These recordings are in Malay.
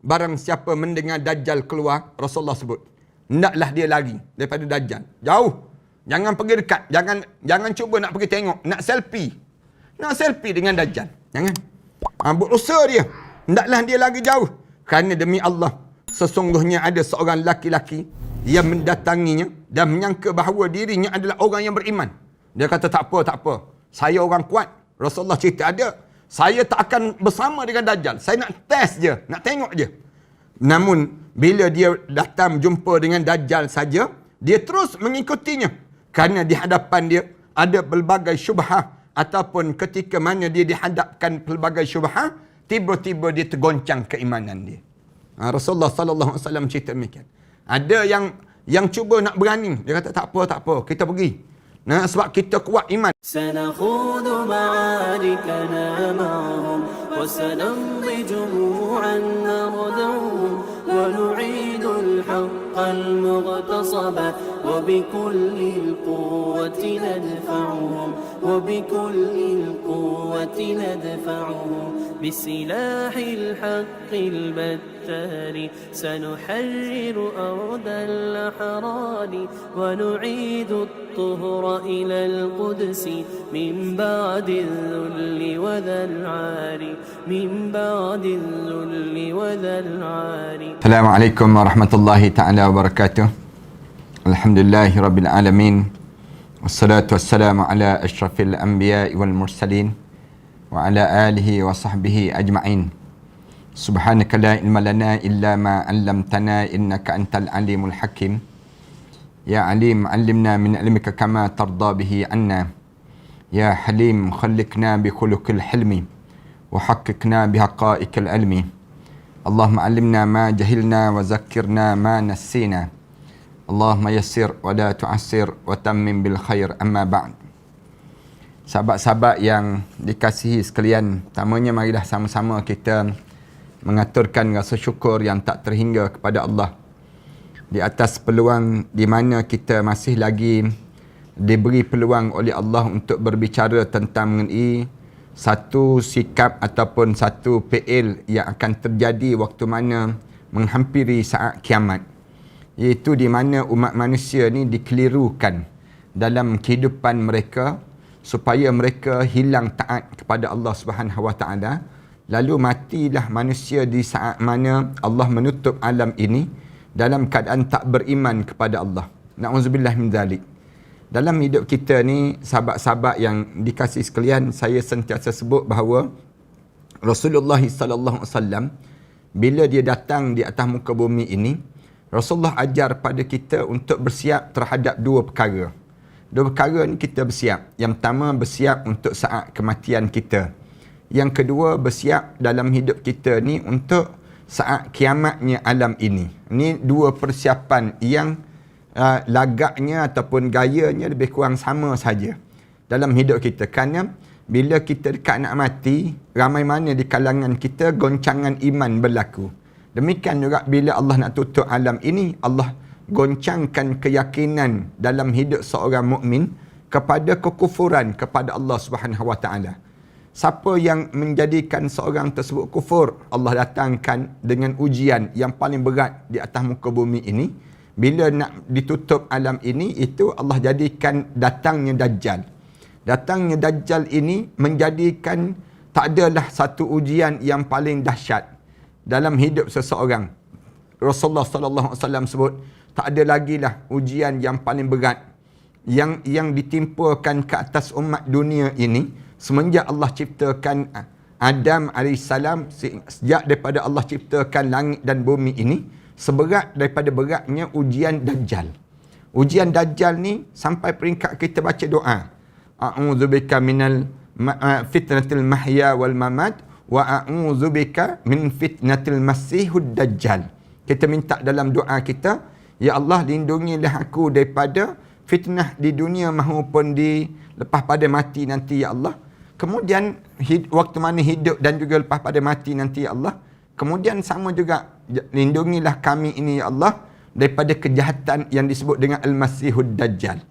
barang siapa mendengar Dajjal keluar, Rasulullah sebut, hendaklah dia lari daripada Dajjal. Jauh. Jangan pergi dekat. Jangan cuba nak pergi tengok. Nak selfie. Nak selfie dengan Dajjal. Jangan. Berusaha dia. Hendaklah dia lari jauh. Kerana demi Allah, sesungguhnya ada seorang laki-laki yang mendatanginya dan menyangka bahawa dirinya adalah orang yang beriman. Dia kata, tak apa. Saya orang kuat. Rasulullah cerita, ada. Saya tak akan bersama dengan Dajjal. Saya nak test je. Nak tengok je. Namun, bila dia datang jumpa dengan Dajjal saja, dia terus mengikutinya. Kerana di hadapan dia ada pelbagai syubhah. Ataupun ketika mana dia dihadapkan pelbagai syubhah, tiba-tiba dia tergoncang keimanan dia. Rasulullah sallallahu alaihi wasallam cerita demikian. Ada yang cuba nak berani. Dia kata, tak apa. Kita pergi. Sebab kita kuat iman. سنخوض معاركنا معهم وسنمضي جموعا نردعهم ونعيد الحق المغتصب وبكل القوة ندفعهم بسلاح الحق البتار سنحرر أرض الأحرار ونعيد الطهر إلى القدس من بعد الذل وذا العار السلام عليكم ورحمة الله تعالى وبركاته. الحمد لله رب العالمين والصلاة والسلام على أشرف الأنبياء والمرسلين وعلى آله وصحبه أجمعين. سبحانك لا علم لنا إلا ما علمتنا إنك أنت العليم الحكيم. يا عليم علمنا من علمك كما ترضى به عنا. يا حليم خلقنا بخلق الحلم وحققنا بحقائق العلم. اللهم علمنا ما جهلنا وذكرنا ما نسينا. اللهم يسر ولا تعسر وتمم بالخير. أما بعد. Sahabat-sahabat yang dikasihi sekalian, pertamanya marilah sama-sama kita mengaturkan rasa syukur yang tak terhingga kepada Allah di atas peluang di mana kita masih lagi diberi peluang oleh Allah untuk berbicara tentang mengenai satu sikap ataupun satu PL yang akan terjadi waktu mana menghampiri saat kiamat, iaitu di mana umat manusia ni dikelirukan dalam kehidupan mereka supaya mereka hilang taat kepada Allah Subhanahu Wa Taala, lalu matilah manusia di saat mana Allah menutup alam ini dalam keadaan tak beriman kepada Allah. Na'udzubillah min dzalik. Dalam hidup kita ni, sahabat-sahabat yang dikasihi sekalian, saya sentiasa sebut bahawa Rasulullah sallallahu alaihi wasallam bila dia datang di atas muka bumi ini, Rasulullah ajar pada kita untuk bersiap terhadap dua perkara. Dua perkara ni kita bersiap. Yang pertama, bersiap untuk saat kematian kita. Yang kedua, bersiap dalam hidup kita ni untuk saat kiamatnya alam ini. Ini dua persiapan yang lagaknya ataupun gayanya lebih kurang sama saja dalam hidup kita. Kerana bila kita dekat nak mati, ramai mana di kalangan kita goncangan iman berlaku. Demikian juga bila Allah nak tutup alam ini, Allah goncangkan keyakinan dalam hidup seorang mukmin kepada kekufuran kepada Allah Subhanahu Wa Taala. Siapa yang menjadikan seorang tersebut kufur, Allah datangkan dengan ujian yang paling berat di atas muka bumi ini. Bila nak ditutup alam ini, itu Allah jadikan datangnya Dajjal. Datangnya Dajjal ini menjadikan tak adalah satu ujian yang paling dahsyat dalam hidup seseorang. Rasulullah sallallahu alaihi wasallam sebut, tak ada lagi lah ujian yang paling berat yang ditimpakan ke atas umat dunia ini semenjak Allah ciptakan Adam AS, sejak daripada Allah ciptakan langit dan bumi ini, seberat daripada beratnya ujian Dajjal. Ujian Dajjal ni sampai peringkat kita baca doa, a'udzubika minal fitnatil mahya wal mamat wa a'udzubika min fitnatil masihud dajjal. Kita minta dalam doa kita, ya Allah, lindungilah aku daripada fitnah di dunia maupun di lepas pada mati nanti, ya Allah. Kemudian waktu mana hidup dan juga lepas pada mati nanti, ya Allah. Kemudian sama juga, lindungilah kami ini, ya Allah, daripada kejahatan yang disebut dengan Al-Masihud Dajjal.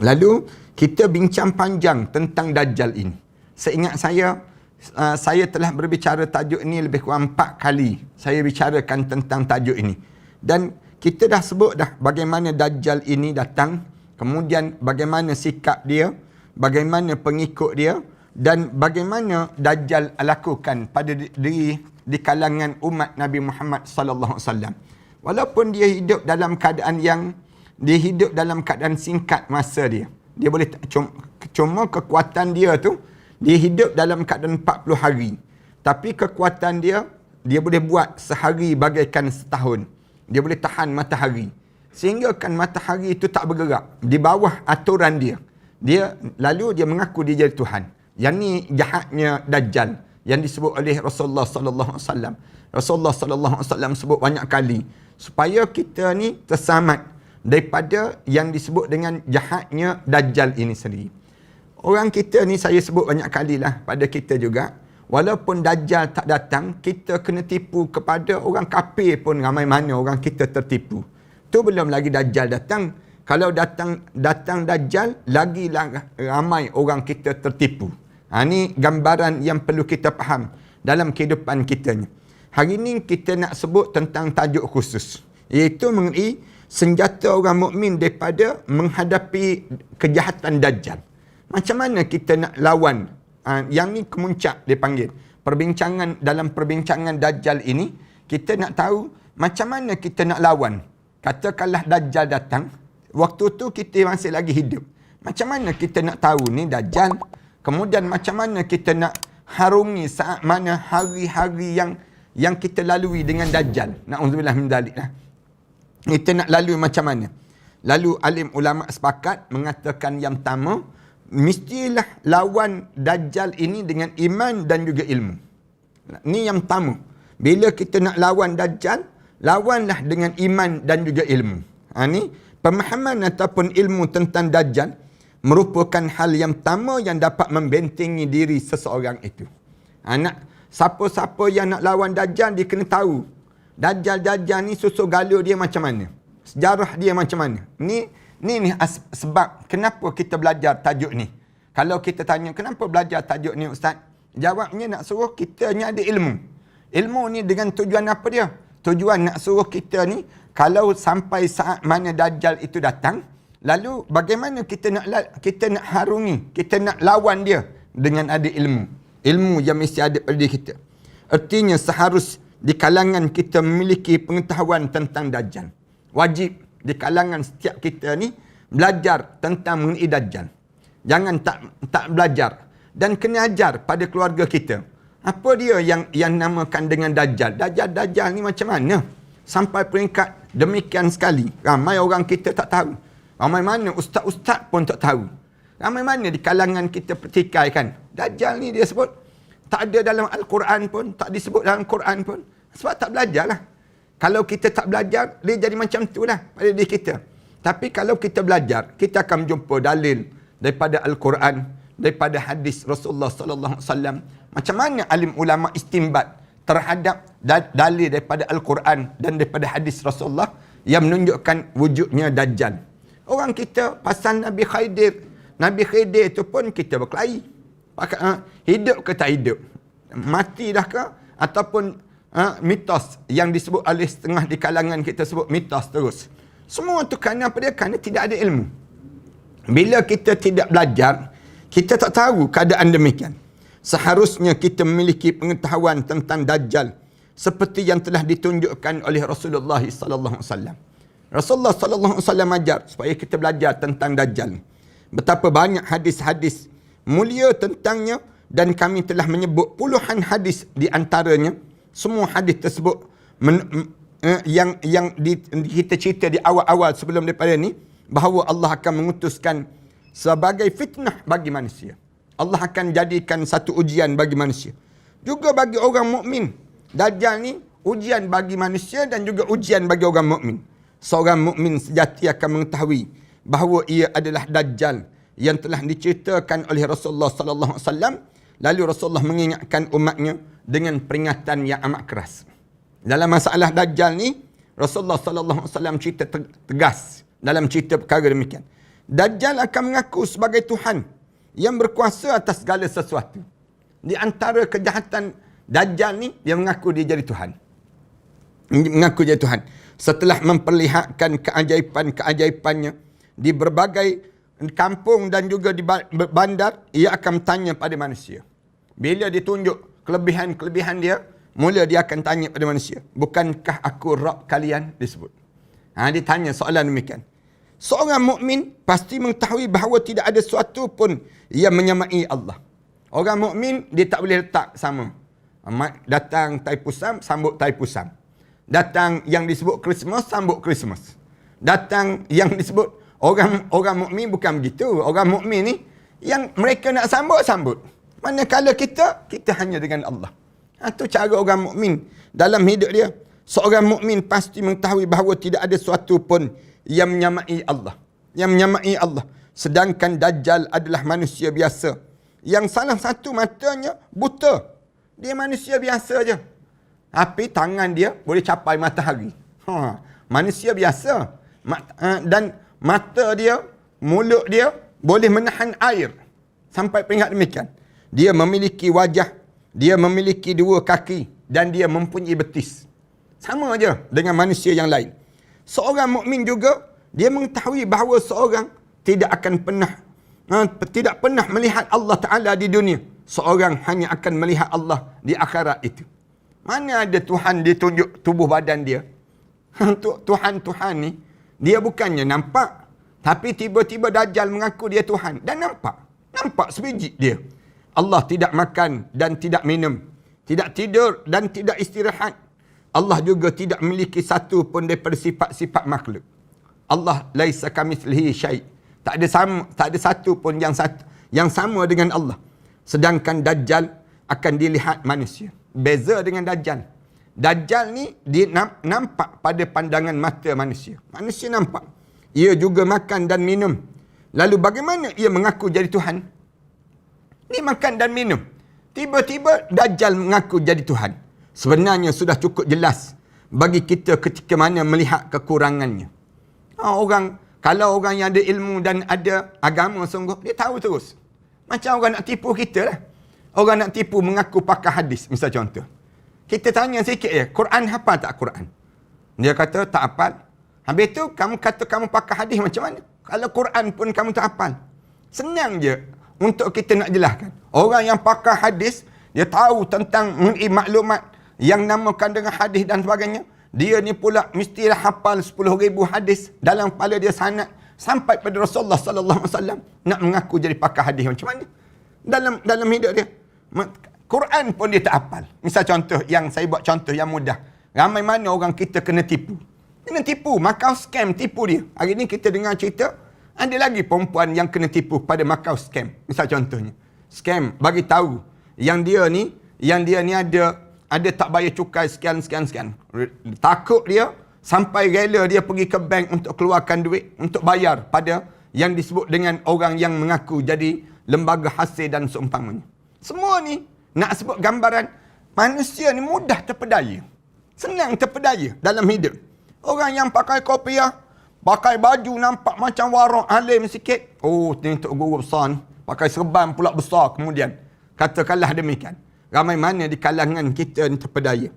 Lalu kita bincang panjang tentang Dajjal ini. Seingat saya, saya telah berbicara tajuk ini lebih kurang 4 kali. Saya bicarakan tentang tajuk ini. Dan kita dah sebut dah bagaimana Dajjal ini datang, kemudian bagaimana sikap dia, bagaimana pengikut dia, dan bagaimana Dajjal lakukan pada di kalangan umat Nabi Muhammad sallallahu alaihi wasallam. Walaupun dia hidup dalam keadaan singkat masa dia. Dia boleh cuma kekuatan dia tu, dia hidup dalam keadaan 40 hari. Tapi kekuatan dia boleh buat sehari bagaikan setahun. Dia boleh tahan matahari. Sehingga kan matahari itu tak bergerak di bawah aturan dia. Lalu dia mengaku dia jadi Tuhan. Yang ni jahatnya Dajjal yang disebut oleh Rasulullah sallallahu alaihi wasallam. Rasulullah sallallahu alaihi wasallam sebut banyak kali supaya kita ni terselamat daripada yang disebut dengan jahatnya Dajjal ini sendiri. Orang kita ni saya sebut banyak kali lah pada kita juga. Walaupun Dajjal tak datang, kita kena tipu kepada orang kafir pun ramai mana orang kita tertipu. Tu belum lagi Dajjal datang. Kalau datang Dajjal, lagi ramai orang kita tertipu. Ini gambaran yang perlu kita faham dalam kehidupan kita ni. Hari ni kita nak sebut tentang tajuk khusus, iaitu mengenai senjata orang mukmin daripada menghadapi kejahatan Dajjal. Macam mana kita nak lawan? Yang ni kemuncak dia panggil. Dalam perbincangan Dajjal ini, kita nak tahu macam mana kita nak lawan. Katakanlah Dajjal datang, waktu tu kita masih lagi hidup. Macam mana kita nak tahu ni Dajjal? Kemudian macam mana kita nak harungi saat mana hari-hari yang kita lalui dengan Dajjal? Na'udzubillah min dzalik lah. Kita nak lalui macam mana? Lalu alim ulama sepakat mengatakan yang pertama, mestilah lawan Dajjal ini dengan iman dan juga ilmu. Ni yang pertama. Bila kita nak lawan Dajjal, lawanlah dengan iman dan juga ilmu. Ni pemahaman ataupun ilmu tentang Dajjal merupakan hal yang pertama yang dapat membentengi diri seseorang itu. Siapa-siapa yang nak lawan Dajjal, dia kena tahu Dajjal ni susu galur dia macam mana, sejarah dia macam mana. Ni sebab kenapa kita belajar tajuk ni. Kalau kita tanya kenapa belajar tajuk ni Ustaz, jawabnya nak suruh kita ni ada ilmu. Ilmu ni dengan tujuan apa dia? Tujuan nak suruh kita ni, kalau sampai saat mana Dajjal itu datang, lalu bagaimana kita nak harungi, kita nak lawan dia dengan ada ilmu. Ilmu yang mesti ada pada diri kita. Artinya seharus di kalangan kita memiliki pengetahuan tentang Dajjal. Wajib di kalangan setiap kita ni belajar tentang mengenai Dajjal. Jangan tak belajar. Dan kena ajar pada keluarga kita. Apa dia yang namakan dengan Dajjal? Dajjal ni macam mana? Sampai peringkat demikian sekali. Ramai orang kita tak tahu. Ramai mana ustaz-ustaz pun tak tahu. Ramai mana di kalangan kita pertikaikan. Dajjal ni dia sebut tak ada dalam Al-Quran pun, tak disebut dalam Quran pun. Sebab tak belajarlah. Kalau kita tak belajar, dia jadi macam itulah pada diri kita. Tapi kalau kita belajar, kita akan jumpa dalil daripada Al-Quran, daripada hadis Rasulullah sallallahu alaihi wasallam. Macam mana alim ulama istimbat terhadap dalil daripada Al-Quran dan daripada hadis Rasulullah yang menunjukkan wujudnya Dajjal. Orang kita pasal Nabi Khidir itu pun kita berkelahi. Hidup ke tak hidup? Mati dah ke? Ataupun mitos yang disebut oleh setengah di kalangan kita sebut mitos terus. Semua tu kerana apa dia? Kerana tidak ada ilmu. Bila kita tidak belajar, kita tak tahu keadaan demikian. Seharusnya kita memiliki pengetahuan tentang Dajjal seperti yang telah ditunjukkan oleh Rasulullah sallallahu alaihi wasallam. Rasulullah sallallahu alaihi wasallam ajar supaya kita belajar tentang Dajjal. Betapa banyak hadis-hadis mulia tentangnya, dan kami telah menyebut puluhan hadis di antaranya. Semua hadis tersebut yang kita cerita di awal-awal sebelum daripada ni, bahawa Allah akan mengutuskan sebagai fitnah bagi manusia. Allah akan jadikan satu ujian bagi manusia. Juga bagi orang mukmin. Dajjal ni ujian bagi manusia dan juga ujian bagi orang mukmin. Seorang mukmin sejati akan mengetahui bahawa ia adalah Dajjal yang telah diceritakan oleh Rasulullah sallallahu alaihi wasallam. Lalu Rasulullah mengingatkan umatnya dengan peringatan yang amat keras. Dalam masalah Dajjal ni, Rasulullah sallallahu alaihi wasallam cerita tegas dalam cerita perkara demikian. Dajjal akan mengaku sebagai Tuhan yang berkuasa atas segala sesuatu. Di antara kejahatan Dajjal ni, dia mengaku dia jadi Tuhan. Mengaku jadi Tuhan. Setelah memperlihatkan keajaiban-keajaibannya di berbagai kampung dan juga di bandar, ia akan tanya pada manusia. Bila dia tunjuk kelebihan-kelebihan dia, mula dia akan tanya pada manusia, bukankah aku Rabb kalian, disebut. Dia tanya soalan demikian. Seorang mukmin pasti mengetahui bahawa tidak ada sesuatu pun yang menyamai Allah. Orang mukmin dia tak boleh letak sama. Datang Taipusam, sambut Taipusam. Datang yang disebut Christmas, sambut Christmas. Datang yang disebut orang mukmin bukan begitu. Orang mukmin ni yang mereka nak sambut. Manakala kita hanya dengan Allah. Itu cara orang mukmin dalam hidup dia. Seorang mukmin pasti mengetahui bahawa tidak ada sesuatu pun yang menyamai Allah. Yang menyamai Allah. Sedangkan Dajjal adalah manusia biasa. Yang salah satu matanya buta. Dia manusia biasa je. Tapi tangan dia boleh capai matahari. Manusia biasa. Dan mata dia, mulut dia boleh menahan air. Sampai peringkat demikian. Dia memiliki wajah. Dia memiliki 2 kaki. Dan dia mempunyai betis. Sama je dengan manusia yang lain. Seorang mukmin juga, dia mengetahui bahawa seorang tidak pernah melihat Allah Ta'ala di dunia. Seorang hanya akan melihat Allah di akhirat itu. Mana ada Tuhan dia tunjuk tubuh badan dia. Tuhan ni, dia bukannya nampak. Tapi tiba-tiba Dajjal mengaku dia Tuhan. Dan nampak sebiji dia. Allah tidak makan dan tidak minum. Tidak tidur dan tidak istirahat. Allah juga tidak memiliki satu pun daripada sifat-sifat makhluk. Allah laisa kamitslihi syai'. Tak ada satu pun yang sama dengan Allah. Sedangkan Dajjal akan dilihat manusia. Beza dengan Dajjal. Dajjal ni dia nampak pada pandangan mata manusia. Manusia nampak. Ia juga makan dan minum. Lalu bagaimana ia mengaku jadi Tuhan? Dia makan dan minum. Tiba-tiba Dajjal mengaku jadi Tuhan. Sebenarnya sudah cukup jelas bagi kita ketika mana melihat kekurangannya. Kalau orang yang ada ilmu dan ada agama sungguh, dia tahu terus. Macam orang nak tipu kita lah. Orang nak tipu mengaku pakar hadis, misal contoh. Kita tanya sikit je, Quran hafal tak Quran? Dia kata tak hafal. Habis tu kamu kata kamu pakar hadis macam mana? Kalau Quran pun kamu tak hafal. Senang je untuk kita nak jelaskan. Orang yang pakar hadis, dia tahu tentang maklumat yang namakan dengan hadis dan sebagainya. Dia ni pula mestilah hafal 10,000 hadis dalam kepala dia sanad sampai pada Rasulullah sallallahu alaihi wasallam nak mengaku jadi pakar hadis macam mana? Dalam hidup dia. Quran pun dia tak hafal. Misal contoh yang saya buat contoh yang mudah. Ramai mana orang kita kena tipu. Kena tipu, Macau scam tipu dia. Hari ni kita dengar cerita ada lagi perempuan yang kena tipu pada Macau scam. Misal contohnya. Scam bagi tahu yang dia ni ada tak bayar cukai sekian. Takut dia sampai rela dia pergi ke bank untuk keluarkan duit untuk bayar pada yang disebut dengan orang yang mengaku jadi lembaga hasil dan seumpamanya. Semua ni nak sebut gambaran manusia ni mudah terpedaya. Senang terpedaya dalam hidup. Orang yang pakai kopiah, pakai baju nampak macam warok alim sikit. Oh, ni untuk guru besar ni. Pakai serban pula besar kemudian. Katakanlah demikian. Ramai mana di kalangan kita ni terpedaya.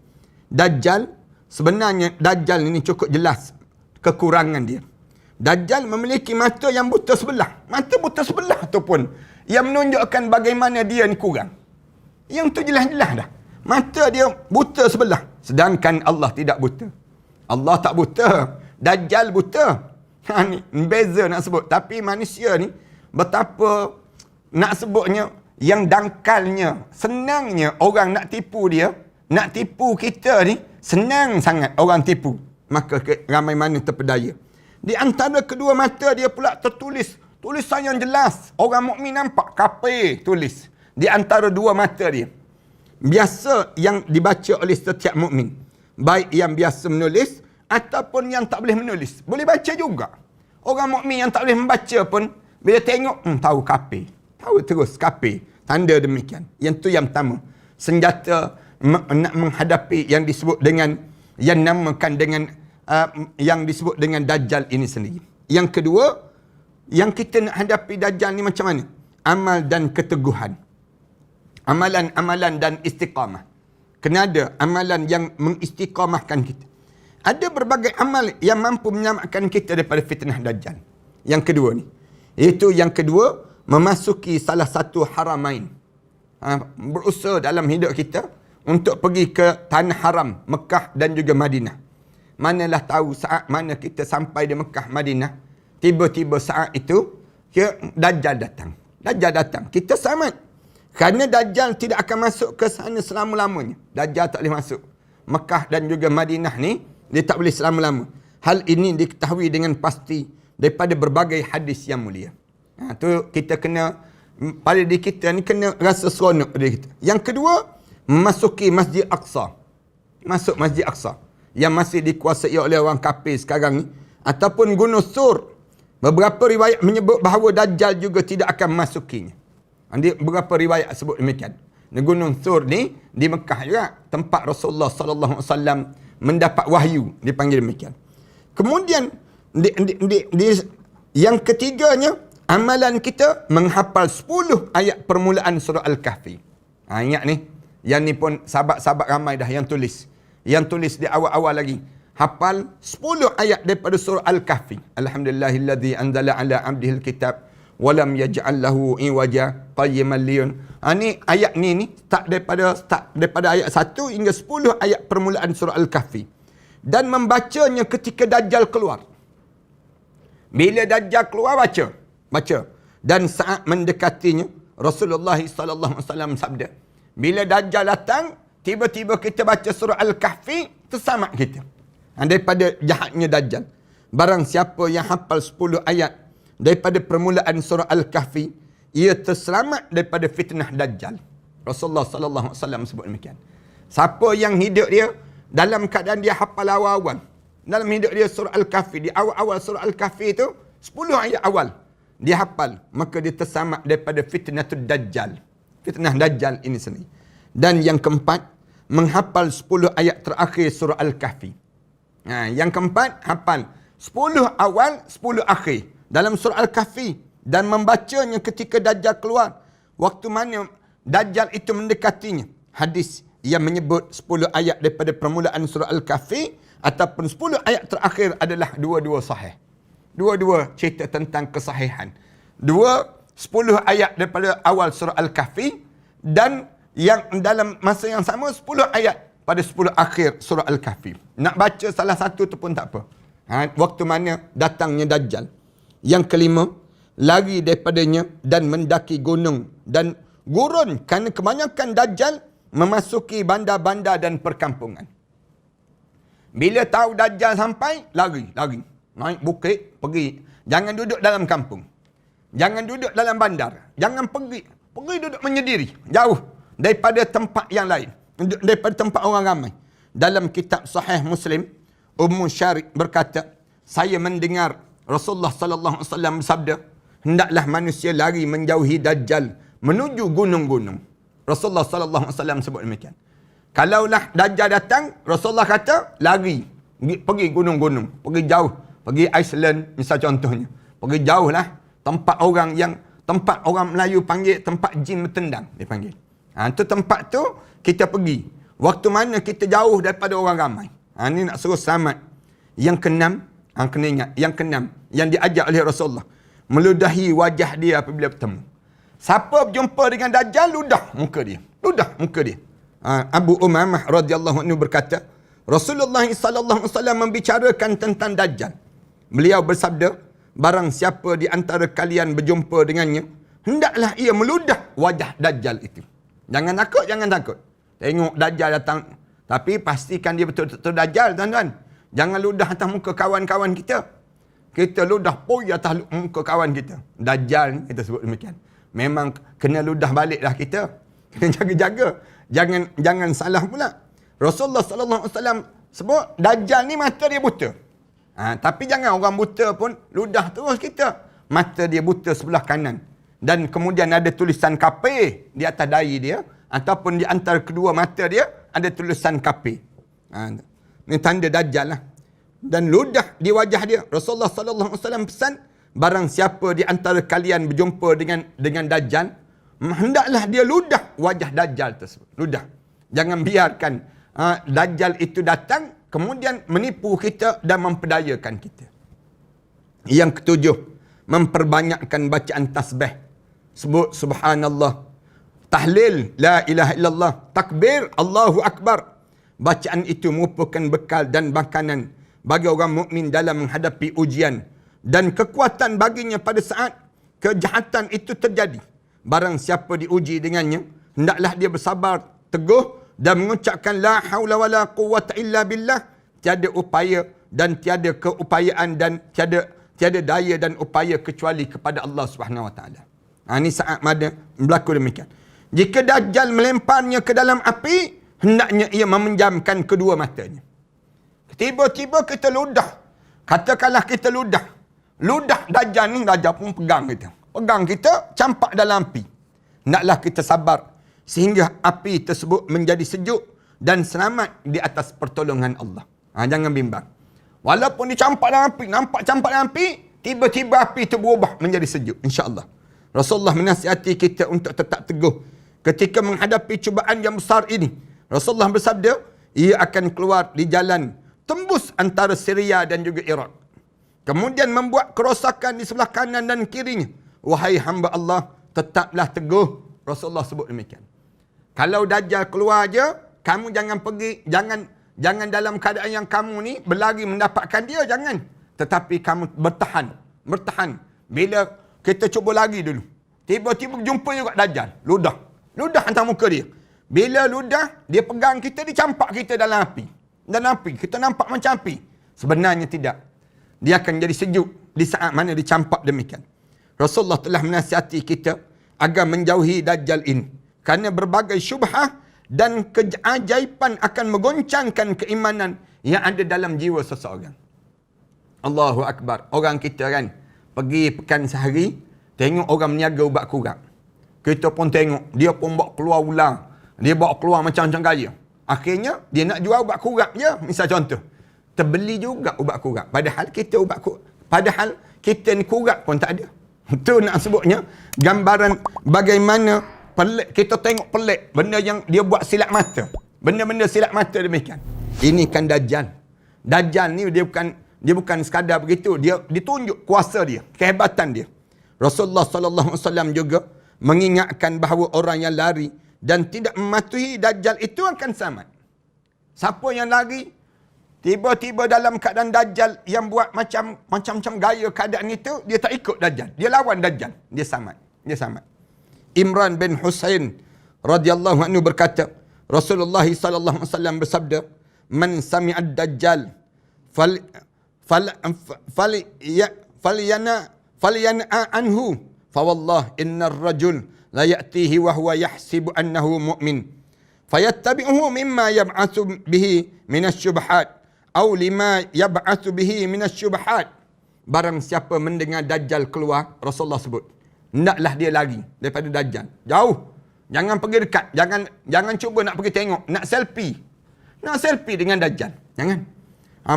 Dajjal, sebenarnya Dajjal ini cukup jelas kekurangan dia. Dajjal memiliki mata yang buta sebelah. Mata buta sebelah tu pun yang menunjukkan bagaimana dia ni kurang. Yang tu jelas-jelas dah. Mata dia buta sebelah. Sedangkan Allah tidak buta. Allah tak buta. Dajjal buta. Ni beza nak sebut. Tapi manusia ni betapa nak sebutnya yang dangkalnya, senangnya orang nak tipu dia, nak tipu kita ni, senang sangat orang tipu. Maka ramai mana terpedaya. Di antara kedua mata dia pula tertulis, tulisan yang jelas. Orang mukmin nampak, kafir tulis. Di antara dua mata dia. Biasa yang dibaca oleh setiap mukmin. Baik yang biasa menulis, ataupun yang tak boleh menulis. Boleh baca juga. Orang mukmin yang tak boleh membaca pun, bila tengok, tahu kafir. Tahu terus kafir. Tanda demikian. Yang tu yang pertama. Senjata nak menghadapi yang disebut dengan, yang namakan dengan, yang disebut dengan Dajjal ini sendiri. Yang kedua, yang kita nak hadapi Dajjal ni macam mana? Amal dan keteguhan. Amalan-amalan dan istiqamah. Kena ada amalan yang mengistiqamahkan kita. Ada berbagai amal yang mampu menyelamatkan kita daripada fitnah Dajjal. Yang kedua ni. Iaitu yang kedua, memasuki salah satu haramain. Berusaha dalam hidup kita untuk pergi ke tanah haram, Mekah dan juga Madinah. Manalah tahu saat mana kita sampai di Mekah, Madinah, tiba-tiba saat itu, Dajjal datang. Dajjal datang. Kita selamat. Kerana Dajjal tidak akan masuk ke sana selama-lamanya. Dajjal tak boleh masuk. Mekah dan juga Madinah ni, dia tak boleh selama-lama. Hal ini diketahui dengan pasti daripada berbagai hadis yang mulia. Tu kita kena, pada diri kita ni kena rasa seronok pada kita. Yang kedua, memasuki Masjid Aqsa. Masuk Masjid Aqsa. Yang masih dikuasai oleh orang kafir sekarang ni. Ataupun Gunung Sur. Beberapa riwayat menyebut bahawa Dajjal juga tidak akan memasukinya. Beberapa riwayat sebut demikian. Gunung Sur ni di Mekah juga. Tempat Rasulullah SAW mendapat wahyu. Dipanggil demikian. Kemudian, yang ketiganya, amalan kita menghafal 10 ayat permulaan surah Al-Kahfi. Ingat ni. Yang ni pun sahabat-sahabat ramai dah yang tulis. Yang tulis di awal-awal lagi. Hafal 10 ayat daripada surah Al-Kahfi. Alhamdulillahilladzi anzala ala abdihil kitab walam yaj'al lahu iwaja qayyiman liyun. Ni ayat ni start daripada ayat 1 hingga 10 ayat permulaan surah Al-Kahfi. Dan membacanya ketika Dajjal keluar. Bila Dajjal keluar, baca. Dan saat mendekatinya, Rasulullah SAW sabda, bila Dajjal datang, tiba-tiba kita baca surah Al-Kahfi, terselamat kita daripada jahatnya Dajjal. Barang siapa yang hafal 10 ayat daripada permulaan surah Al-Kahfi, ia terselamat daripada fitnah Dajjal. Rasulullah SAW sebut demikian. Siapa yang hidup dia dalam keadaan dia hafal awal-awal, dalam hidup dia surah Al-Kahfi, di awal-awal surah Al-Kahfi itu 10 ayat awal dia hafal, maka dia terselamat daripada fitnah Dajjal. Fitnah Dajjal ini sendiri. Dan yang keempat, menghafal 10 ayat terakhir surah Al-Kahfi. Yang keempat, hafal 10 awal, 10 akhir dalam surah Al-Kahfi. Dan membacanya ketika Dajjal keluar. Waktu mana Dajjal itu mendekatinya. Hadis yang menyebut 10 ayat daripada permulaan surah Al-Kahfi ataupun 10 ayat terakhir adalah dua-dua sahih. Dua-dua cerita tentang kesahihan. 10 ayat daripada awal surah Al-Kahfi dan yang dalam masa yang sama 10 ayat pada 10 akhir surah Al-Kahfi. Nak baca salah satu tu pun tak apa. Waktu mana datangnya Dajjal. Yang kelima, lari daripadanya dan mendaki gunung dan gurun kerana kebanyakan Dajjal memasuki bandar-bandar dan perkampungan. Bila tahu Dajjal sampai, lari. Naik bukit, pergi. Jangan duduk dalam kampung. Jangan duduk dalam bandar. Jangan pergi duduk menyendiri. Jauh daripada tempat yang lain. Daripada tempat orang ramai. Dalam kitab Sahih Muslim, Ummu Syarik berkata, saya mendengar Rasulullah SAW bersabda, hendaklah manusia lari menjauhi Dajjal menuju gunung-gunung. Rasulullah SAW sebut demikian. Kalaulah Dajjal datang, Rasulullah kata, lari. Pergi gunung-gunung. Pergi jauh. Pergi Iceland, misal contohnya. Pergi jauh lah. Tempat orang Melayu panggil tempat jin bertendang. Dia panggil. Itu tempat tu, kita pergi. Waktu mana kita jauh daripada orang ramai. Ini nak suruh selamat. Yang keenam, kena ingat. Yang keenam, yang diajak oleh Rasulullah. Meludahi wajah dia apabila bertemu. Siapa berjumpa dengan Dajjal, ludah muka dia. Abu Umamah radhiyallahu anhu berkata, Rasulullah SAW membicarakan tentang Dajjal. Beliau bersabda, barang siapa di antara kalian berjumpa dengannya, hendaklah ia meludah wajah Dajjal itu. Jangan takut. Tengok Dajjal datang. Tapi pastikan dia betul-betul Dajjal, tuan-tuan. Jangan ludah atas muka kawan-kawan kita. Kita ludah poi atas muka kawan kita. Dajjal ni kita sebut demikian. Memang kena ludah baliklah kita. Kena jaga-jaga. Jangan salah pula. Rasulullah SAW sebut, Dajjal ni mata dia buta. Tapi jangan orang buta pun ludah terus kita. Mata dia buta sebelah kanan. Dan kemudian ada tulisan kafir di atas dahi dia. Ataupun di antara kedua mata dia ada tulisan kafir. Ini tanda Dajjal lah. Dan ludah di wajah dia. Rasulullah SAW pesan, barang siapa di antara kalian berjumpa dengan Dajjal, hendaklah dia ludah wajah Dajjal tersebut. Ludah. Jangan biarkan Dajjal itu datang, kemudian menipu kita dan memperdayakan kita. Yang ketujuh, memperbanyakkan bacaan tasbih. Sebut subhanallah. Tahlil, la ilaha illallah. Takbir, Allahu Akbar. Bacaan itu merupakan bekal dan makanan bagi orang mukmin dalam menghadapi ujian dan kekuatan baginya pada saat kejahatan itu terjadi. Barang siapa diuji dengannya, hendaklah dia bersabar, teguh dan mengucapkan la haula wala quwwata illa billah. Tiada upaya dan tiada keupayaan dan tiada daya dan upaya kecuali kepada Allah Subhanahu Wa Taala. Ini saat mana berlaku demikian. Jika Dajjal melemparnya ke dalam api, hendaknya ia memenjamkan kedua matanya. Tiba-tiba kita ludah. Katakanlah kita ludah. Ludah Dajjal ni, Dajjal pun pegang kita. Pegang kita, campak dalam api. Hendaklah kita sabar sehingga api tersebut menjadi sejuk dan selamat di atas pertolongan Allah. Jangan bimbang. Walaupun dicampak dalam api, nampak campak dalam api, tiba-tiba api itu berubah menjadi sejuk. InsyaAllah. Rasulullah menasihati kita untuk tetap teguh ketika menghadapi cubaan yang besar ini. Rasulullah bersabda, ia akan keluar di jalan tembus antara Syria dan juga Iraq. Kemudian membuat kerosakan di sebelah kanan dan kirinya. Wahai hamba Allah, tetaplah teguh. Rasulullah sebut demikian. Kalau Dajjal keluar aja, kamu jangan pergi, jangan dalam keadaan yang kamu ni berlari mendapatkan dia, jangan. Tetapi kamu bertahan. Bila kita cuba lari dulu, tiba-tiba jumpa juga Dajjal, ludah hantar muka dia. Bila ludah, dia pegang kita, dicampak kita dalam api. Kita nampak macam api. Sebenarnya tidak. Dia akan jadi sejuk di saat mana dicampak demikian. Rasulullah telah menasihati kita agar menjauhi Dajjal ini. Kerana berbagai syubhah dan keajaiban akan menggoncangkan keimanan yang ada dalam jiwa seseorang. Allahu Akbar. Orang kita kan, pergi pekan sehari, tengok orang meniaga ubat kurap. Kita pun tengok, dia pun bawa keluar ular. Dia bawa keluar macam-macam gaya. Akhirnya, dia nak jual ubat kurap je. Misal contoh. Terbeli juga ubat kurap. Padahal kita ni kurap pun tak ada. Itu nak sebutnya, gambaran bagaimana pelik, kita tengok pelik. Benda yang dia buat silap mata. Benda-benda silap mata demikian. Ini kan Dajjal. Dajjal ni dia bukan sekadar begitu. Dia ditunjuk kuasa dia, kehebatan dia. Rasulullah SAW juga mengingatkan bahawa orang yang lari dan tidak mematuhi Dajjal itu akan selamat. Siapa yang lari, tiba-tiba dalam keadaan Dajjal yang buat macam-macam gaya keadaan itu, dia tak ikut Dajjal. Dia lawan Dajjal. Dia selamat. Imran bin Husain radhiyallahu anhu berkata, Rasulullah sallallahu alaihi wasallam bersabda, "Man sami'ad Dajjal falyana anhu fa wallah innar rajul la ya'tihi wa huwa yahsibu annahu mu'min fayattabi'uhu mimma yab'atsu bihi minasyubhat aw lima yab'atsu bihi minasyubhat." Barang siapa mendengar Dajjal keluar, Rasulullah sebut, hendaklah dia lari daripada Dajjal. Jauh. Jangan pergi dekat. Jangan cuba nak pergi tengok. Nak selfie dengan Dajjal. Jangan.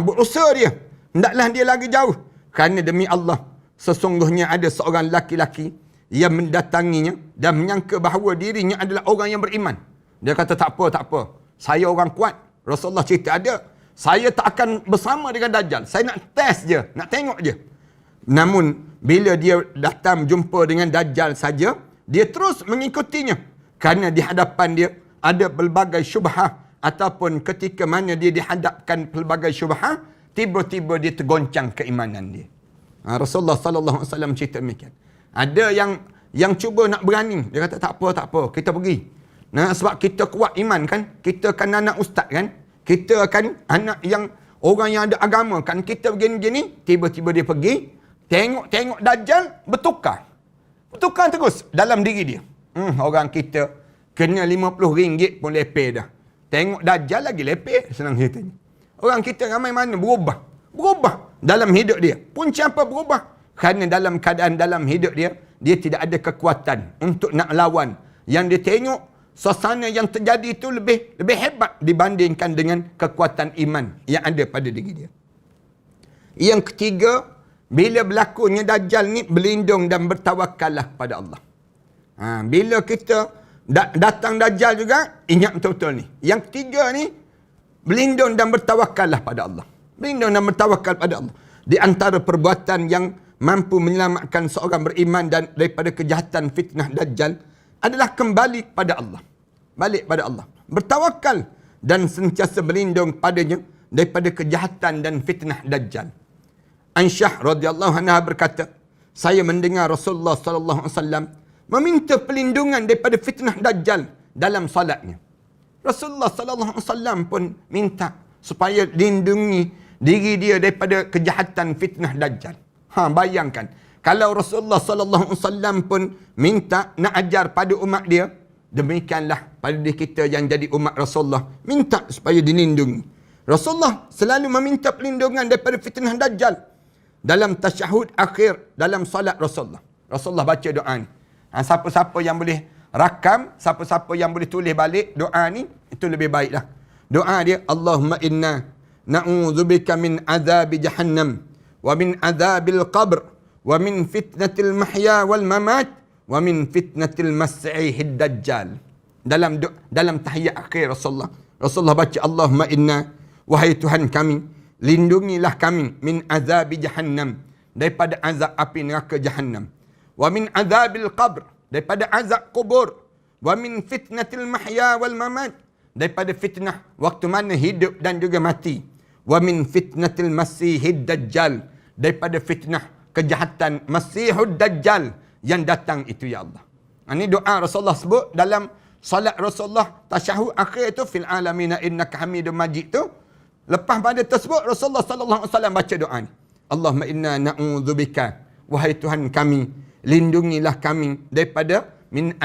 Berusaha dia. Hendaklah dia lari jauh. Kerana demi Allah, sesungguhnya ada seorang laki-laki yang mendatanginya dan menyangka bahawa dirinya adalah orang yang beriman. Dia kata, tak apa. Saya orang kuat. Rasulullah cerita, ada. Saya tak akan bersama dengan Dajjal. Saya nak test je. Nak tengok je. Namun, bila dia datang jumpa dengan Dajjal saja, dia terus mengikutinya. Kerana di hadapan dia ada pelbagai syubhah, ataupun ketika mana dia dihadapkan pelbagai syubhah, tiba-tiba dia tergoncang keimanan dia. Rasulullah sallallahu alaihi wasallam cerita demikian. Ada yang cuba nak berani, dia kata tak apa, kita pergi. Nah, sebab kita kuat iman kan, kita kan anak ustaz kan, kita kan anak yang orang yang ada agama kan, kita begini-begini, tiba-tiba dia pergi, tengok Dajjal, bertukar terus dalam diri dia. Orang kita kena RM50 pun lepeh dah. Tengok Dajjal lagi lepeh, senang ceritanya. Orang kita ramai mana berubah dalam hidup dia. Punca apa berubah? Kerana dalam keadaan dalam hidup dia tidak ada kekuatan untuk nak lawan. Yang dia tengok suasana yang terjadi itu lebih hebat dibandingkan dengan kekuatan iman yang ada pada diri dia. Yang ketiga, bila berlakunya Dajjal ni, berlindung dan bertawakallah pada Allah. Bila kita datang Dajjal juga, ingat betul-betul ni. Yang ketiga ni, berlindung dan bertawakallah pada Allah. Berlindung dan bertawakal pada Allah. Di antara perbuatan yang mampu menyelamatkan seorang beriman dan daripada kejahatan fitnah Dajjal adalah kembali kepada Allah. Balik pada Allah. Bertawakal dan sentiasa berlindung padanya daripada kejahatan dan fitnah Dajjal. Aisyah radhiyallahu anha berkata, saya mendengar Rasulullah sallallahu alaihi wasallam meminta perlindungan daripada fitnah Dajjal dalam salatnya. Rasulullah sallallahu alaihi wasallam pun minta supaya lindungi diri dia daripada kejahatan fitnah Dajjal. Bayangkan, kalau Rasulullah sallallahu alaihi wasallam pun minta nak ajar pada umat dia, demikianlah pada diri kita yang jadi umat Rasulullah, minta supaya dilindungi. Rasulullah selalu meminta perlindungan daripada fitnah Dajjal dalam tasyahud akhir dalam solat Rasulullah. Rasulullah baca doa ni. Siapa-siapa yang boleh rakam, siapa-siapa yang boleh tulis balik doa ni, itu lebih baiklah. Doa dia, Allahumma inna na'udzubika min azabi jahannam wa min azabil qabr wa min fitnatil mahya wal mamat wa min fitnatil mas'ihid dajjal. Dalam tahiyat akhir Rasulullah baca, Allahumma inna, wahai Tuhan kami, lindungilah kami min azabi jahannam, daripada azab api neraka jahannam, wa min azabil qabr, daripada azab kubur, wa min fitnatil mahya wal mamat, daripada fitnah waktu mana hidup dan juga mati, wa min fitnatil masihid dajjal, daripada fitnah kejahatan masihud dajjal yang datang itu ya Allah. Ini doa Rasulullah sebut dalam salat Rasulullah tasyahud akhir itu, fil alamina innaka hamidum majid tu. Lepas pada tersebut Rasulullah sallallahu alaihi wasallam baca doa ni, Allahumma inna na'udzubika, wahai Tuhan kami, lindungilah kami daripada min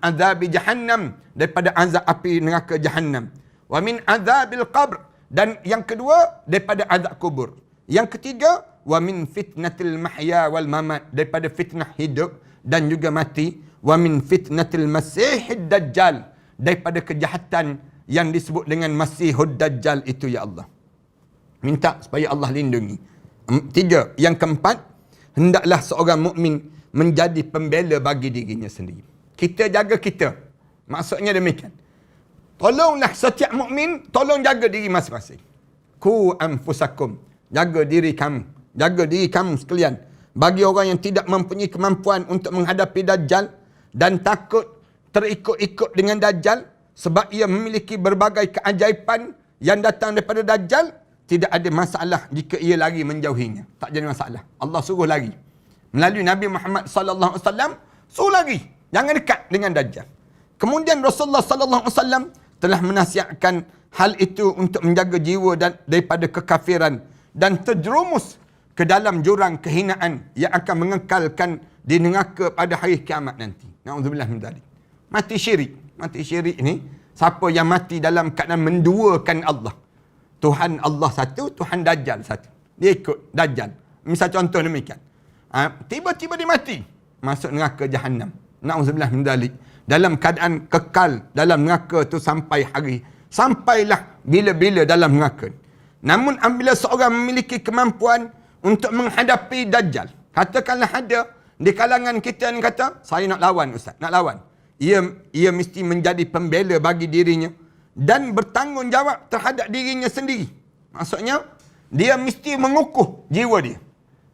azabi jahannam, daripada azab api neraka jahannam, wa min azabil qabr, dan yang kedua daripada azab kubur, yang ketiga wa min fitnatil mahya wal mamat, daripada fitnah hidup dan juga mati, wa min fitnatil masihid dajjal, daripada kejahatan yang disebut dengan masihud dajjal itu ya Allah. Minta supaya Allah lindungi. Tiga, yang keempat, hendaklah seorang mukmin menjadi pembela bagi dirinya sendiri. Kita jaga kita. Maksudnya demikian. Tolonglah setiap mukmin, tolong jaga diri masing-masing. Ku anfusakum, jaga diri kamu. Jaga diri kamu sekalian. Bagi orang yang tidak mempunyai kemampuan untuk menghadapi Dajjal dan takut terikut-ikut dengan Dajjal, sebab ia memiliki berbagai keajaiban yang datang daripada Dajjal, tidak ada masalah jika ia lari menjauhinya. Tak jadi masalah. Allah suruh lari. Melalui Nabi Muhammad sallallahu alaihi wasallam suruh lari. Jangan dekat dengan Dajjal. Kemudian Rasulullah sallallahu alaihi wasallam telah menasihatkan hal itu untuk menjaga jiwa dan daripada kekafiran dan terjerumus ke dalam jurang kehinaan yang akan mengekalkan di neraka pada hari kiamat nanti. Na'udzubillah min dzalik. Mati syirik. Mati syirik ni, siapa yang mati dalam keadaan menduakan Allah. Tuhan Allah satu, Tuhan Dajjal satu. Dia ikut Dajjal. Misal contoh demikian. Tiba-tiba dia mati, masuk neraka jahannam. Na'udzubillah min dzalik. Dalam keadaan kekal dalam neraka tu sampailah bila-bila dalam neraka. Namun apabila seorang memiliki kemampuan untuk menghadapi Dajjal, katakanlah ada di kalangan kita yang kata, saya nak lawan Ustaz, nak lawan. Ia mesti menjadi pembela bagi dirinya dan bertanggungjawab terhadap dirinya sendiri. Maksudnya, dia mesti mengukuh jiwa dia.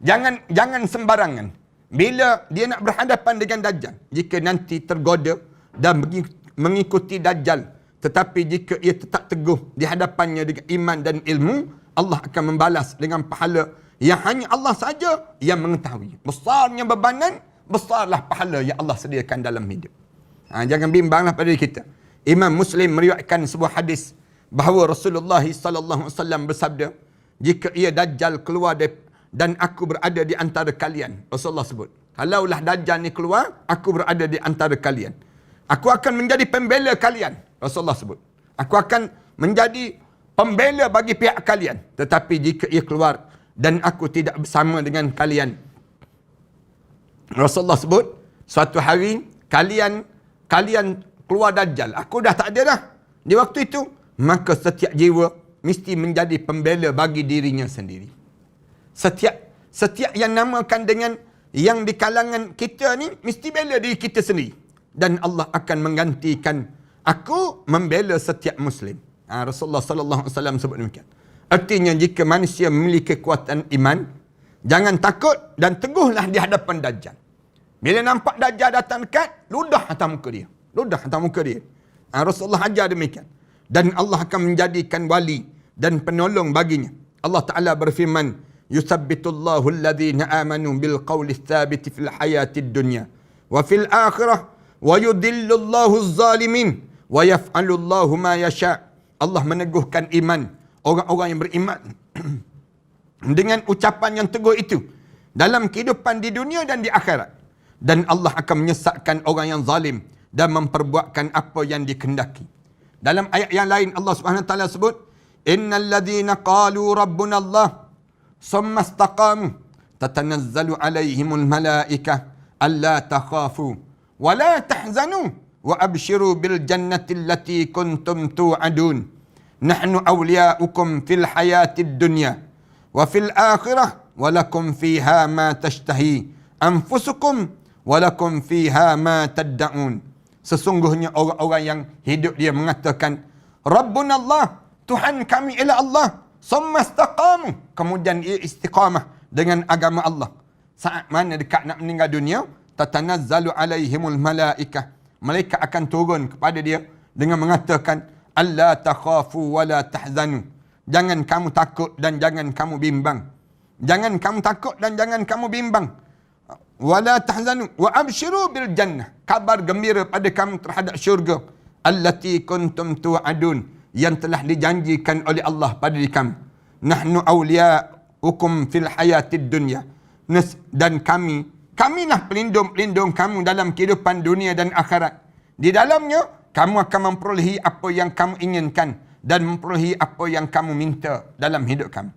Jangan sembarangan. Bila dia nak berhadapan dengan Dajjal, jika nanti tergoda dan mengikuti Dajjal, tetapi jika ia tetap teguh di hadapannya dengan iman dan ilmu, Allah akan membalas dengan pahala yang hanya Allah saja yang mengetahui. Besarnya bebanan, besarlah pahala yang Allah sediakan dalam hidup. Jangan bimbanglah pada diri kita. Imam Muslim meriwayatkan sebuah hadis bahawa Rasulullah sallallahu alaihi wasallam bersabda, jika ia Dajjal keluar dan aku berada di antara kalian. Rasulullah sebut, kalaulah Dajjal ni keluar, aku berada di antara kalian, aku akan menjadi pembela kalian. Rasulullah sebut, aku akan menjadi pembela bagi pihak kalian. Tetapi jika ia keluar dan aku tidak bersama dengan kalian, Rasulullah sebut, suatu hari kalian keluar Dajjal, aku dah tak ada dah di waktu itu, maka setiap jiwa mesti menjadi pembela bagi dirinya sendiri. Setiap yang namakan dengan yang di kalangan kita ni mesti bela diri kita sendiri. Dan Allah akan menggantikan aku membela setiap Muslim. Rasulullah sallallahu alaihi wasallam sebut demikian. Artinya jika manusia memiliki kekuatan iman, jangan takut dan teguhlah di hadapan Dajjal. Bila nampak Dajjal datang dekat, ludah atas muka dia. Ludah atas muka dia. Rasulullah ajar demikian. Dan Allah akan menjadikan wali dan penolong baginya. Allah Ta'ala berfirman, Yusabbitullahu alladhina amanu bil qawli thabiti fil hayatid dunya wa fil akhirah wa yudillullahu az-zalimin wa yaf'alullahu ma yasha'. Allah meneguhkan iman orang-orang yang beriman dengan ucapan yang teguh itu dalam kehidupan di dunia dan di akhirat. Dan Allah akan menyesatkan orang yang zalim dan memperbuatkan apa yang dikehendaki. Dalam ayat yang lain Allah Subhanahu wa taala sebut, innal ladzina qalu rabbuna Allah summa istaqamu tatanazzalu alaihimul malaikah alla takhafu wa la tahzanu wa abshiru bil jannati allati kuntum tu'adun nahnu awliya'ukum fil hayatid dunya wa fil akhirah wa lakum fiha ma tashtahi anfusukum wa lakum fiha ma tad'un. Sesungguhnya orang-orang yang hidup dia mengatakan Rabbuna Allah, Tuhan kami ialah Allah, summa istaqamu, kemudian ia istiqamah dengan agama Allah. Saat mana dekat nak meninggal dunia, tatanazzalu alaihimul malaikah, malaikat akan turun kepada dia dengan mengatakan alla takhafu wa la tahzanu, jangan kamu takut dan jangan kamu bimbang. Jangan kamu takut dan jangan kamu bimbang. Wala tahzanu wa abshiru bil jannah, kabar gembira pada kamu terhadap syurga allati kuntum tu'adun, yang telah dijanjikan oleh Allah pada diri kamu. Nahnu awliya'ukum fil hayatid dunya, dan kamilah pelindung-pelindung kamu dalam kehidupan dunia dan akhirat. Di dalamnya kamu akan memperolehi apa yang kamu inginkan dan memperolehi apa yang kamu minta dalam hidup kamu.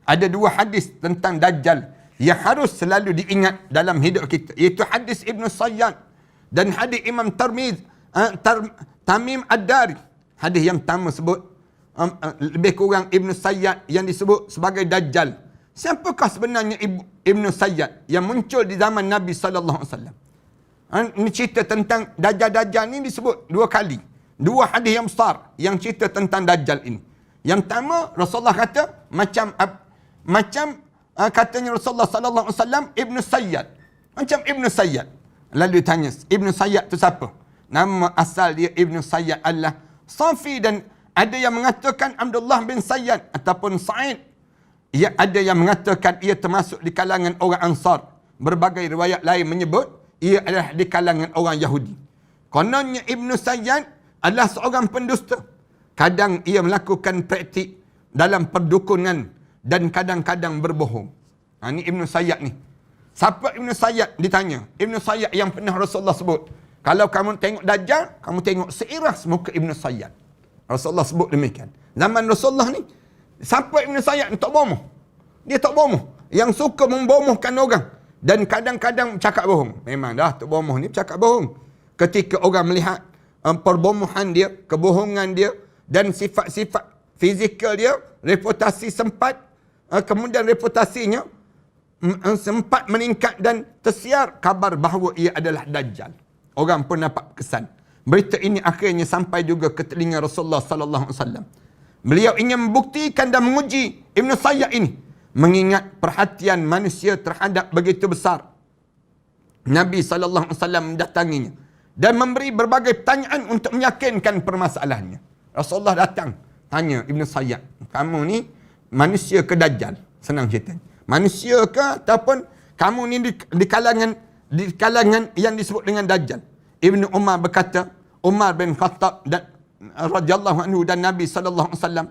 Ada dua hadis tentang Dajjal yang harus selalu diingat dalam hidup kita, iaitu hadis Ibn Sayyad dan hadis Imam Tamim Ad-Dari. Hadis yang pertama sebut lebih kurang Ibn Sayyad yang disebut sebagai Dajjal. Siapakah sebenarnya Ibn Sayyad yang muncul di zaman Nabi sallallahu alaihi wasallam? Ini cerita tentang Dajjal ni disebut dua kali. Dua hadis yang besar yang cerita tentang Dajjal ini. Yang pertama Rasulullah kata macam katanya Rasulullah sallallahu alaihi wasallam Ibn Sayyad. Macam Ibn Sayyad. Lalu ditanya, Ibn Sayyad tu siapa? Nama asal dia Ibn Sayyad adalah Safi, dan ada yang mengatakan Abdullah bin Sayyad ataupun Sa'id. Ya, ada yang mengatakan ia termasuk di kalangan orang Ansar. Berbagai riwayat lain menyebut ia adalah di kalangan orang Yahudi. Kononnya Ibn Sayyad adalah seorang pendusta. Kadang ia melakukan praktik dalam perdukunan dan kadang-kadang berbohong. Ini Ibn Sayyad ni. Siapa Ibn Sayyad? Ditanya. Ibn Sayyad yang pernah Rasulullah sebut, kalau kamu tengok Dajjal, kamu tengok seiras muka Ibn Sayyad. Rasulullah sebut demikian. Zaman Rasulullah ni, siapa Ibn Sayyad ni? Tak bomoh. Dia tak bomoh. Yang suka membomohkan orang. Dan kadang-kadang cakap bohong. Memang dah, tak bomoh ni cakap bohong. Ketika orang melihat perbomohan dia, kebohongan dia, dan sifat-sifat fizikal dia, reputasi sempat, kemudian reputasinya sempat meningkat dan tersiar kabar bahawa ia adalah Dajjal. Orang pun dapat kesan. Berita ini akhirnya sampai juga ke telinga Rasulullah sallallahu alaihi wasallam. Beliau ingin membuktikan dan menguji Ibn Sayyad ini, mengingat perhatian manusia terhadap begitu besar. Nabi sallallahu alaihi wasallam mendatanginya dan memberi berbagai pertanyaan untuk meyakinkan permasalahannya. Rasulullah datang tanya Ibn Sayyad, kamu ni manusia ke Dajjal? Senang cerita. Manusia ke ataupun kamu ni di kalangan yang disebut dengan Dajjal? Ibn Umar berkata, Umar bin Khattab dan radhiyallahu anhu dan Nabi sallallahu alaihi wasallam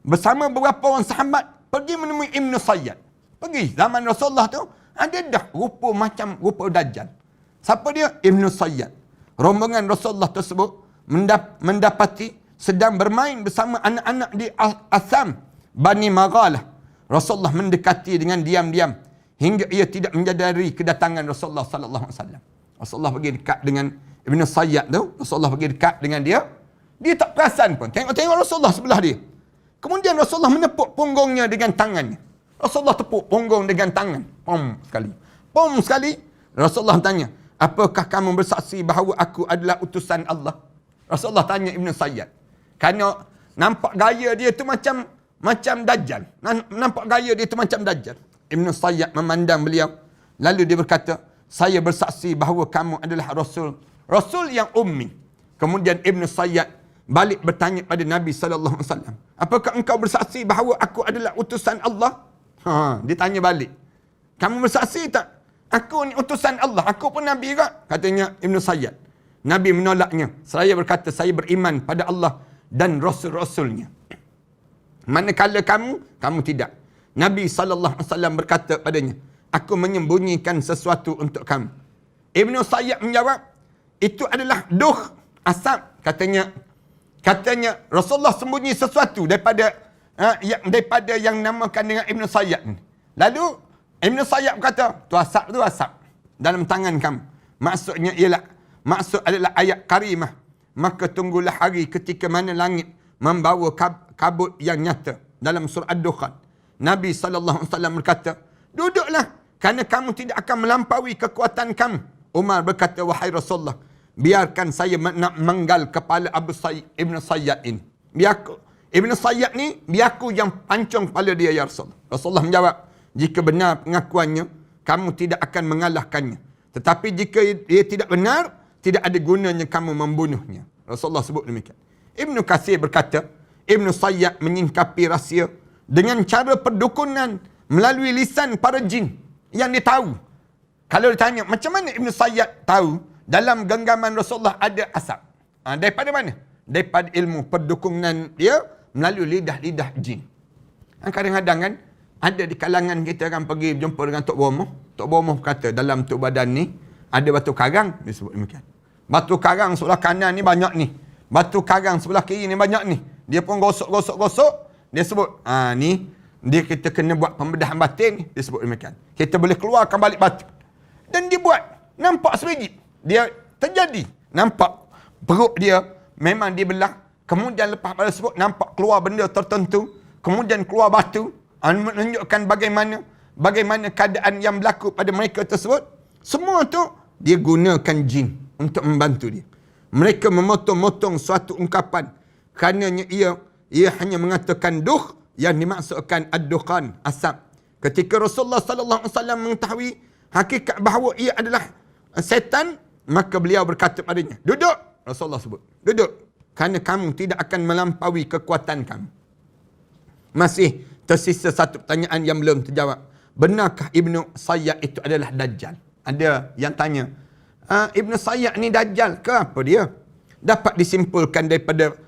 bersama beberapa orang sahabat pergi menemui Ibn Sayyad. Pergi zaman Rasulullah tu ada dah rupa macam rupa Dajjal. Siapa dia? Ibn Sayyad. Rombongan Rasulullah tersebut mendapati sedang bermain bersama anak-anak di Asam Bani Maghalah. Rasulullah mendekati dengan diam-diam hingga ia tidak menyadari kedatangan Rasulullah sallallahu alaihi wasallam. Rasulullah pergi dekat dengan Ibn Sayyad tu. Rasulullah pergi dekat dengan dia. Dia tak perasan pun. Tengok-tengok Rasulullah sebelah dia. Kemudian Rasulullah menepuk punggungnya dengan tangannya. Rasulullah tepuk punggung dengan tangan. Sekali. Pom sekali. Rasulullah tanya, apakah kamu bersaksi bahawa aku adalah utusan Allah? Rasulullah tanya Ibn Sayyad. Kerana nampak gaya dia tu macam Dajjal. Nampak gaya dia tu macam Dajjal. Ibn Sayyad memandang beliau. Lalu dia berkata, saya bersaksi bahawa kamu adalah Rasul. Rasul yang ummi. Kemudian Ibn Sayyad balik bertanya pada Nabi SAW. Apakah engkau bersaksi bahawa aku adalah utusan Allah? Dia tanya balik. Kamu bersaksi tak? Aku ni utusan Allah. Aku pun Nabi juga. Katanya Ibn Sayyad. Nabi menolaknya. Saya berkata, saya beriman pada Allah dan Rasul-Rasulnya. Manakala kamu tidak. Nabi SAW berkata padanya, aku menyembunyikan sesuatu untuk kamu. Ibn Sayyad menjawab, itu adalah duh, asap. Katanya Rasulullah sembunyi sesuatu daripada yang namakan dengan Ibn Sayyad ni. Lalu Ibn Sayyad berkata, tu asap dalam tangan kamu. Maksud adalah ayat karimah. Maka tunggulah hari ketika mana langit membawa kabut yang nyata. Dalam surah Ad-Dukhan. Nabi SAW berkata, duduklah kerana kamu tidak akan melampaui kekuatan kamu. Umar berkata, wahai Rasulullah, biarkan saya nak menggal kepala Ibn Sayyad ini. Ibn Sayyad ni, biar aku yang pancung kepala dia, ya Rasulullah. Rasulullah menjawab, jika benar pengakuannya, kamu tidak akan mengalahkannya. Tetapi jika dia tidak benar, tidak ada gunanya kamu membunuhnya. Rasulullah sebut demikian. Ibn Katsir berkata, Ibn Sayyad menyingkapi rahsia dengan cara perdukunan melalui lisan para jin yang dia tahu. Kalau ditanya, macam mana Ibn Sayyad tahu dalam genggaman Rasulullah ada asap? Daripada mana? Daripada ilmu perdukunan dia melalui lidah-lidah jin. Kadang-kadang kan, ada di kalangan kita kan pergi jumpa dengan Tok Bomoh. Tok Bomoh kata, dalam tu badan ni ada batu karang, dia sebut demikian. Batu karang sebelah kanan ni banyak ni. Batu karang sebelah kiri ni banyak ni. Dia pun gosok. Dia sebut, ni dia kita kena buat pembedahan batin ni. Dia sebut demikian. Kita boleh keluarkan balik batu. Dan dia buat. Nampak sebiji. Dia terjadi. Nampak perut dia memang dibelah. Kemudian lepas pada sebut, nampak keluar benda tertentu. Kemudian keluar batu. Menunjukkan bagaimana keadaan yang berlaku pada mereka tersebut. Semua tu dia gunakan jin untuk membantu dia. Mereka memotong-motong suatu ungkapan. Kerananya ia hanya mengatakan duh yang dimaksudkan ad-dukhan, asap. Ketika Rasulullah SAW mengetahui hakikat bahawa ia adalah setan, maka beliau berkata padanya, duduk. Rasulullah sebut, duduk. Kerana kamu tidak akan melampaui kekuatan kamu. Masih tersisa satu pertanyaan yang belum terjawab. Benarkah Ibn Sayyad itu adalah Dajjal? Ada yang tanya, Ibn Sayyad ni Dajjal ke apa dia? Dapat disimpulkan daripada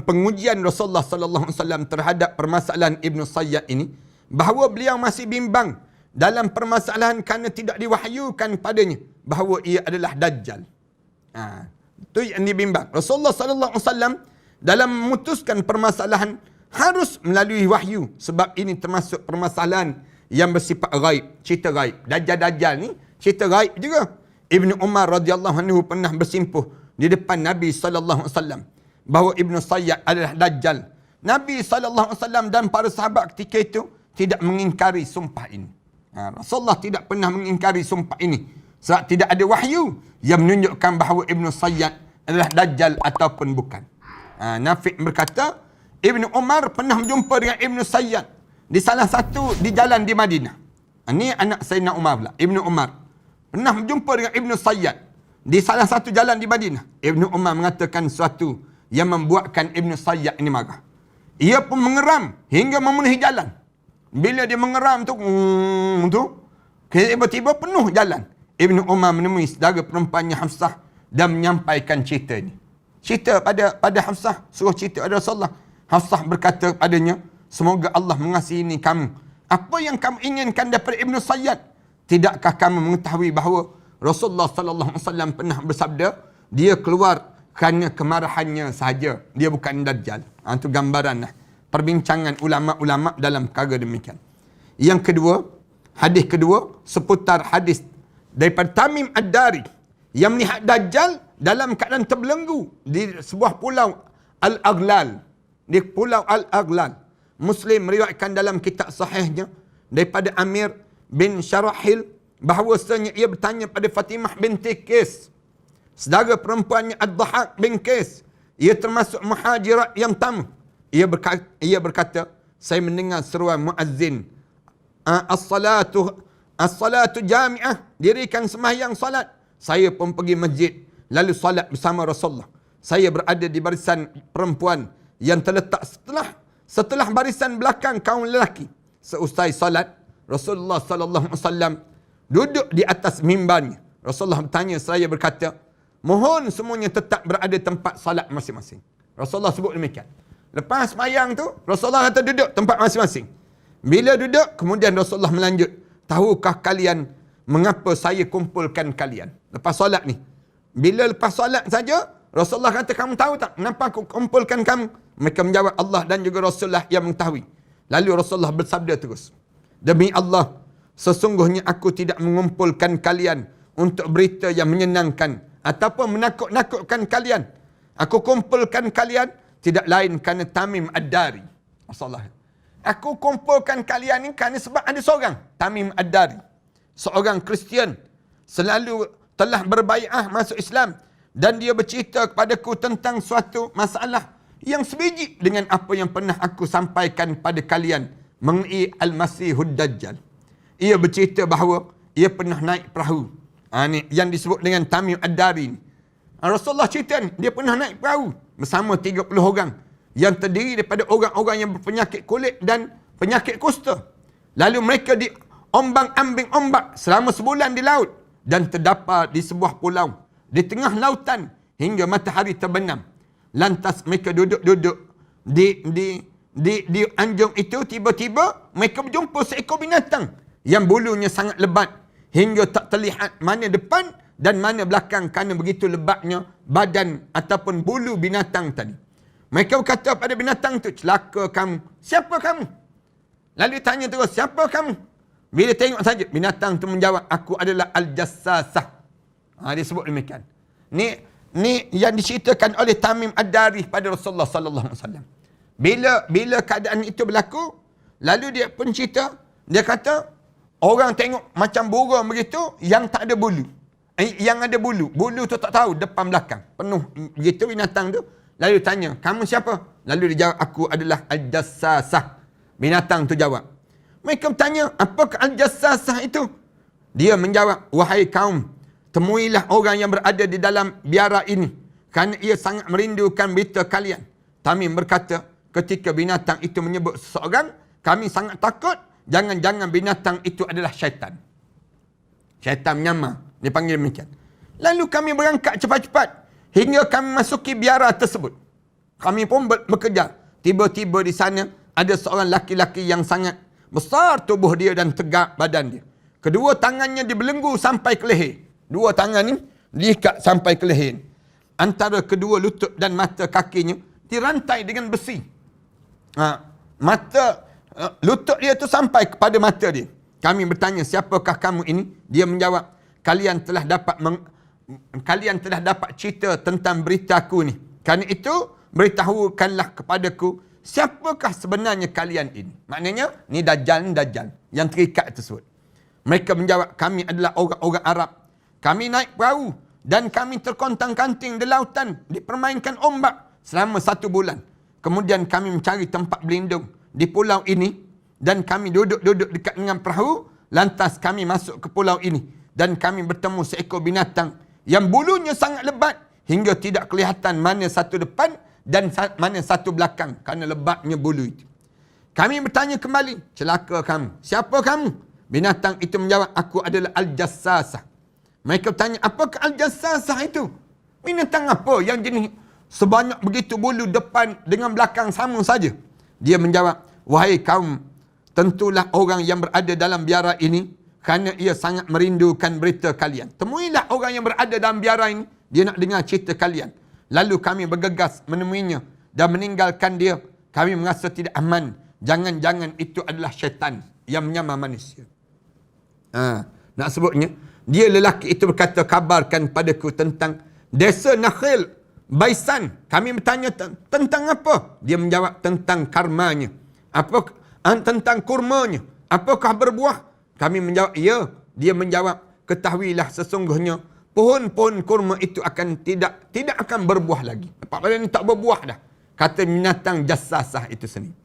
pengujian Rasulullah SAW terhadap permasalahan Ibn Sayyad ini, bahawa beliau masih bimbang dalam permasalahan kerana tidak diwahyukan padanya bahawa ia adalah Dajjal. Itu yang dibimbang. Rasulullah SAW dalam memutuskan permasalahan harus melalui wahyu, sebab ini termasuk permasalahan yang bersifat ghaib, cerita ghaib. Dajjal ni cerita ghaib juga. Ibn Umar radhiyallahu anhu pernah bersimpuh di depan Nabi SAW bahawa Ibn Sayyad adalah Dajjal. Nabi SAW dan para sahabat ketika itu tidak mengingkari sumpah ini. Rasulullah tidak pernah mengingkari sumpah ini, sebab tidak ada wahyu yang menunjukkan bahawa Ibn Sayyad adalah Dajjal ataupun bukan. Nafi' berkata, Ibn Umar pernah berjumpa dengan Ibn Sayyad di salah satu di jalan di Madinah. Ini anak Sayyidina Umar pula. Ibn Umar pernah berjumpa dengan Ibn Sayyad di salah satu jalan di Madinah. Ibn Umar mengatakan sesuatu yang membuatkan Ibn Sayyad ini marah. Ia pun mengeram hingga memenuhi jalan. Bila dia mengeram tu, tiba-tiba penuh jalan. Ibn Umar menemui saudara perempuannya Hafsah dan menyampaikan cerita ini. Cerita pada Hafsah, suruh cerita pada Rasulullah. Hafsah berkata padanya, semoga Allah mengasihi kamu. Apa yang kamu inginkan daripada Ibn Sayyad? Tidakkah kamu mengetahui bahawa Rasulullah SAW pernah bersabda, dia keluar kerana kemarahannya sahaja. Dia bukan Dajjal. Itu gambaran lah. Perbincangan ulama-ulama dalam perkara demikian. Yang kedua, hadis kedua seputar hadis daripada Tamim Ad-Dari yang melihat Dajjal dalam keadaan terbelenggu di sebuah pulau Al-Aghlal. Di pulau Al-Aghlal. Muslim meriwayatkan dalam kitab sahihnya daripada Amir bin Syarahil bahawasanya ia bertanya pada Fatimah binti Qais, saudara perempuannya Ad-Dhahak bin Qais. Ia termasuk muhajirat yang tamu. Ia berkata, saya mendengar seruan muazzin, as-salatu jami'ah, dirikan sembahyang salat. Saya pun pergi masjid, lalu salat bersama Rasulullah. Saya berada di barisan perempuan yang terletak setelah barisan belakang kaum lelaki. Seusai salat, Rasulullah sallallahu alaihi wasallam duduk di atas mimbarnya. Rasulullah bertanya, saya berkata, mohon semuanya tetap berada tempat salat masing-masing. Rasulullah sebut demikian. Lepas sembahyang tu, Rasulullah kata duduk tempat masing-masing. Bila duduk, kemudian Rasulullah melanjut, tahukah kalian mengapa saya kumpulkan kalian? Lepas solat ni. Bila lepas solat saja, Rasulullah kata, kamu tahu tak kenapa aku kumpulkan kamu? Mereka menjawab, Allah dan juga Rasulullah yang mengetahui. Lalu Rasulullah bersabda terus, demi Allah, sesungguhnya aku tidak mengumpulkan kalian untuk berita yang menyenangkan ataupun menakut-nakutkan kalian. Aku kumpulkan kalian tidak lain kerana Tamim Ad-Dari. Rasulullah, aku kumpulkan kalian ni kerana sebab ada seorang, Tamim Ad-Dari, seorang Kristian, selalu telah berbai'ah masuk Islam, dan dia bercerita kepadaku tentang suatu masalah yang sebiji dengan apa yang pernah aku sampaikan pada kalian mengenai Al-Masihud Dajjal. Ia bercerita bahawa ia pernah naik perahu. Ni yang disebut dengan Tamim Ad-Dari ni. Rasulullah cerita ni, dia pernah naik perahu bersama 30 orang yang terdiri daripada orang-orang yang berpenyakit kulit dan penyakit kusta. Lalu mereka diombang-ambing ombak selama sebulan di laut dan terdapat di sebuah pulau di tengah lautan hingga matahari terbenam. Lantas mereka duduk-duduk di anjung itu, tiba-tiba mereka berjumpa seekor binatang yang bulunya sangat lebat hingga tak terlihat mana depan dan mana belakang kerana begitu lebatnya badan ataupun bulu binatang tadi. Mereka berkata pada binatang itu, celaka kamu. Siapa kamu? Lalu tanya terus, siapa kamu? Bila tengok saja, binatang itu menjawab, aku adalah Al-Jassasah. Dia sebut demikian. Ni yang diceritakan oleh Tamim Ad-Dari pada Rasulullah sallallahu alaihi wasallam. Bila keadaan itu berlaku, lalu dia pun cerita, dia kata, orang tengok macam burung begitu yang tak ada bulu. Yang ada bulu. Bulu tu tak tahu depan belakang. Penuh begitu binatang tu. Lalu tanya, kamu siapa? Lalu dia jawab, aku adalah Al-Jassasah. Binatang tu jawab. Mereka bertanya, apakah Al-Jassasah itu? Dia menjawab, wahai kaum, temuilah orang yang berada di dalam biara ini, kerana ia sangat merindukan berita kalian. Tamim berkata, ketika binatang itu menyebut seseorang, kami sangat takut, jangan-jangan binatang itu adalah syaitan. Syaitan menyamar, dipanggil demikian. Lalu kami berangkat cepat-cepat, hingga kami masuki biara tersebut. Kami pun bekerja. Tiba-tiba di sana, ada seorang laki-laki yang sangat besar tubuh dia dan tegak badan dia. Kedua tangannya dibelenggu sampai ke leher. Dua tangan ni diikat sampai ke leher. Antara kedua lutut dan mata kakinya dirantai dengan besi. Lutut dia tu sampai kepada mata dia. Kami bertanya, siapakah kamu ini? Dia menjawab, kalian telah dapat cerita tentang beritaku ni. Kerana itu, beritahukanlah kepadaku, siapakah sebenarnya kalian ini? Maknanya, ni Dajjal yang terikat tersebut. Mereka menjawab, kami adalah orang-orang Arab. Kami naik perahu dan kami terkontang-kanting di lautan, dipermainkan ombak selama 1 bulan. Kemudian kami mencari tempat berlindung di pulau ini dan kami duduk-duduk dekat dengan perahu. Lantas kami masuk ke pulau ini dan kami bertemu seekor binatang yang bulunya sangat lebat hingga tidak kelihatan mana satu depan dan mana satu belakang kerana lebatnya bulu itu. Kami bertanya kembali, celaka kamu. Siapa kamu? Binatang itu menjawab, aku adalah Al-Jassasah. Mereka bertanya, apakah Al-Jassasah itu? Binatang apa yang jenis sebanyak begitu bulu depan dengan belakang sama saja? Dia menjawab, wahai kaum, tentulah orang yang berada dalam biara ini kerana ia sangat merindukan berita kalian. Temuilah orang yang berada dalam biara ini, dia nak dengar cerita kalian. Lalu kami bergegas menemuinya dan meninggalkan dia. Kami merasa tidak aman. Jangan-jangan itu adalah syaitan yang menyamar manusia. Nak sebutnya, dia lelaki itu berkata, kabarkan padaku tentang desa Nakhil Baisan. Kami bertanya tentang apa? Dia menjawab tentang karmanya. Tentang kurmanya. Apakah berbuah? Kami menjawab, ya, Dia menjawab, ketahuilah sesungguhnya pohon-pohon kurma itu akan tidak akan berbuah lagi. Apabila ini tak berbuah dah. Kata binatang jassasah itu sendiri.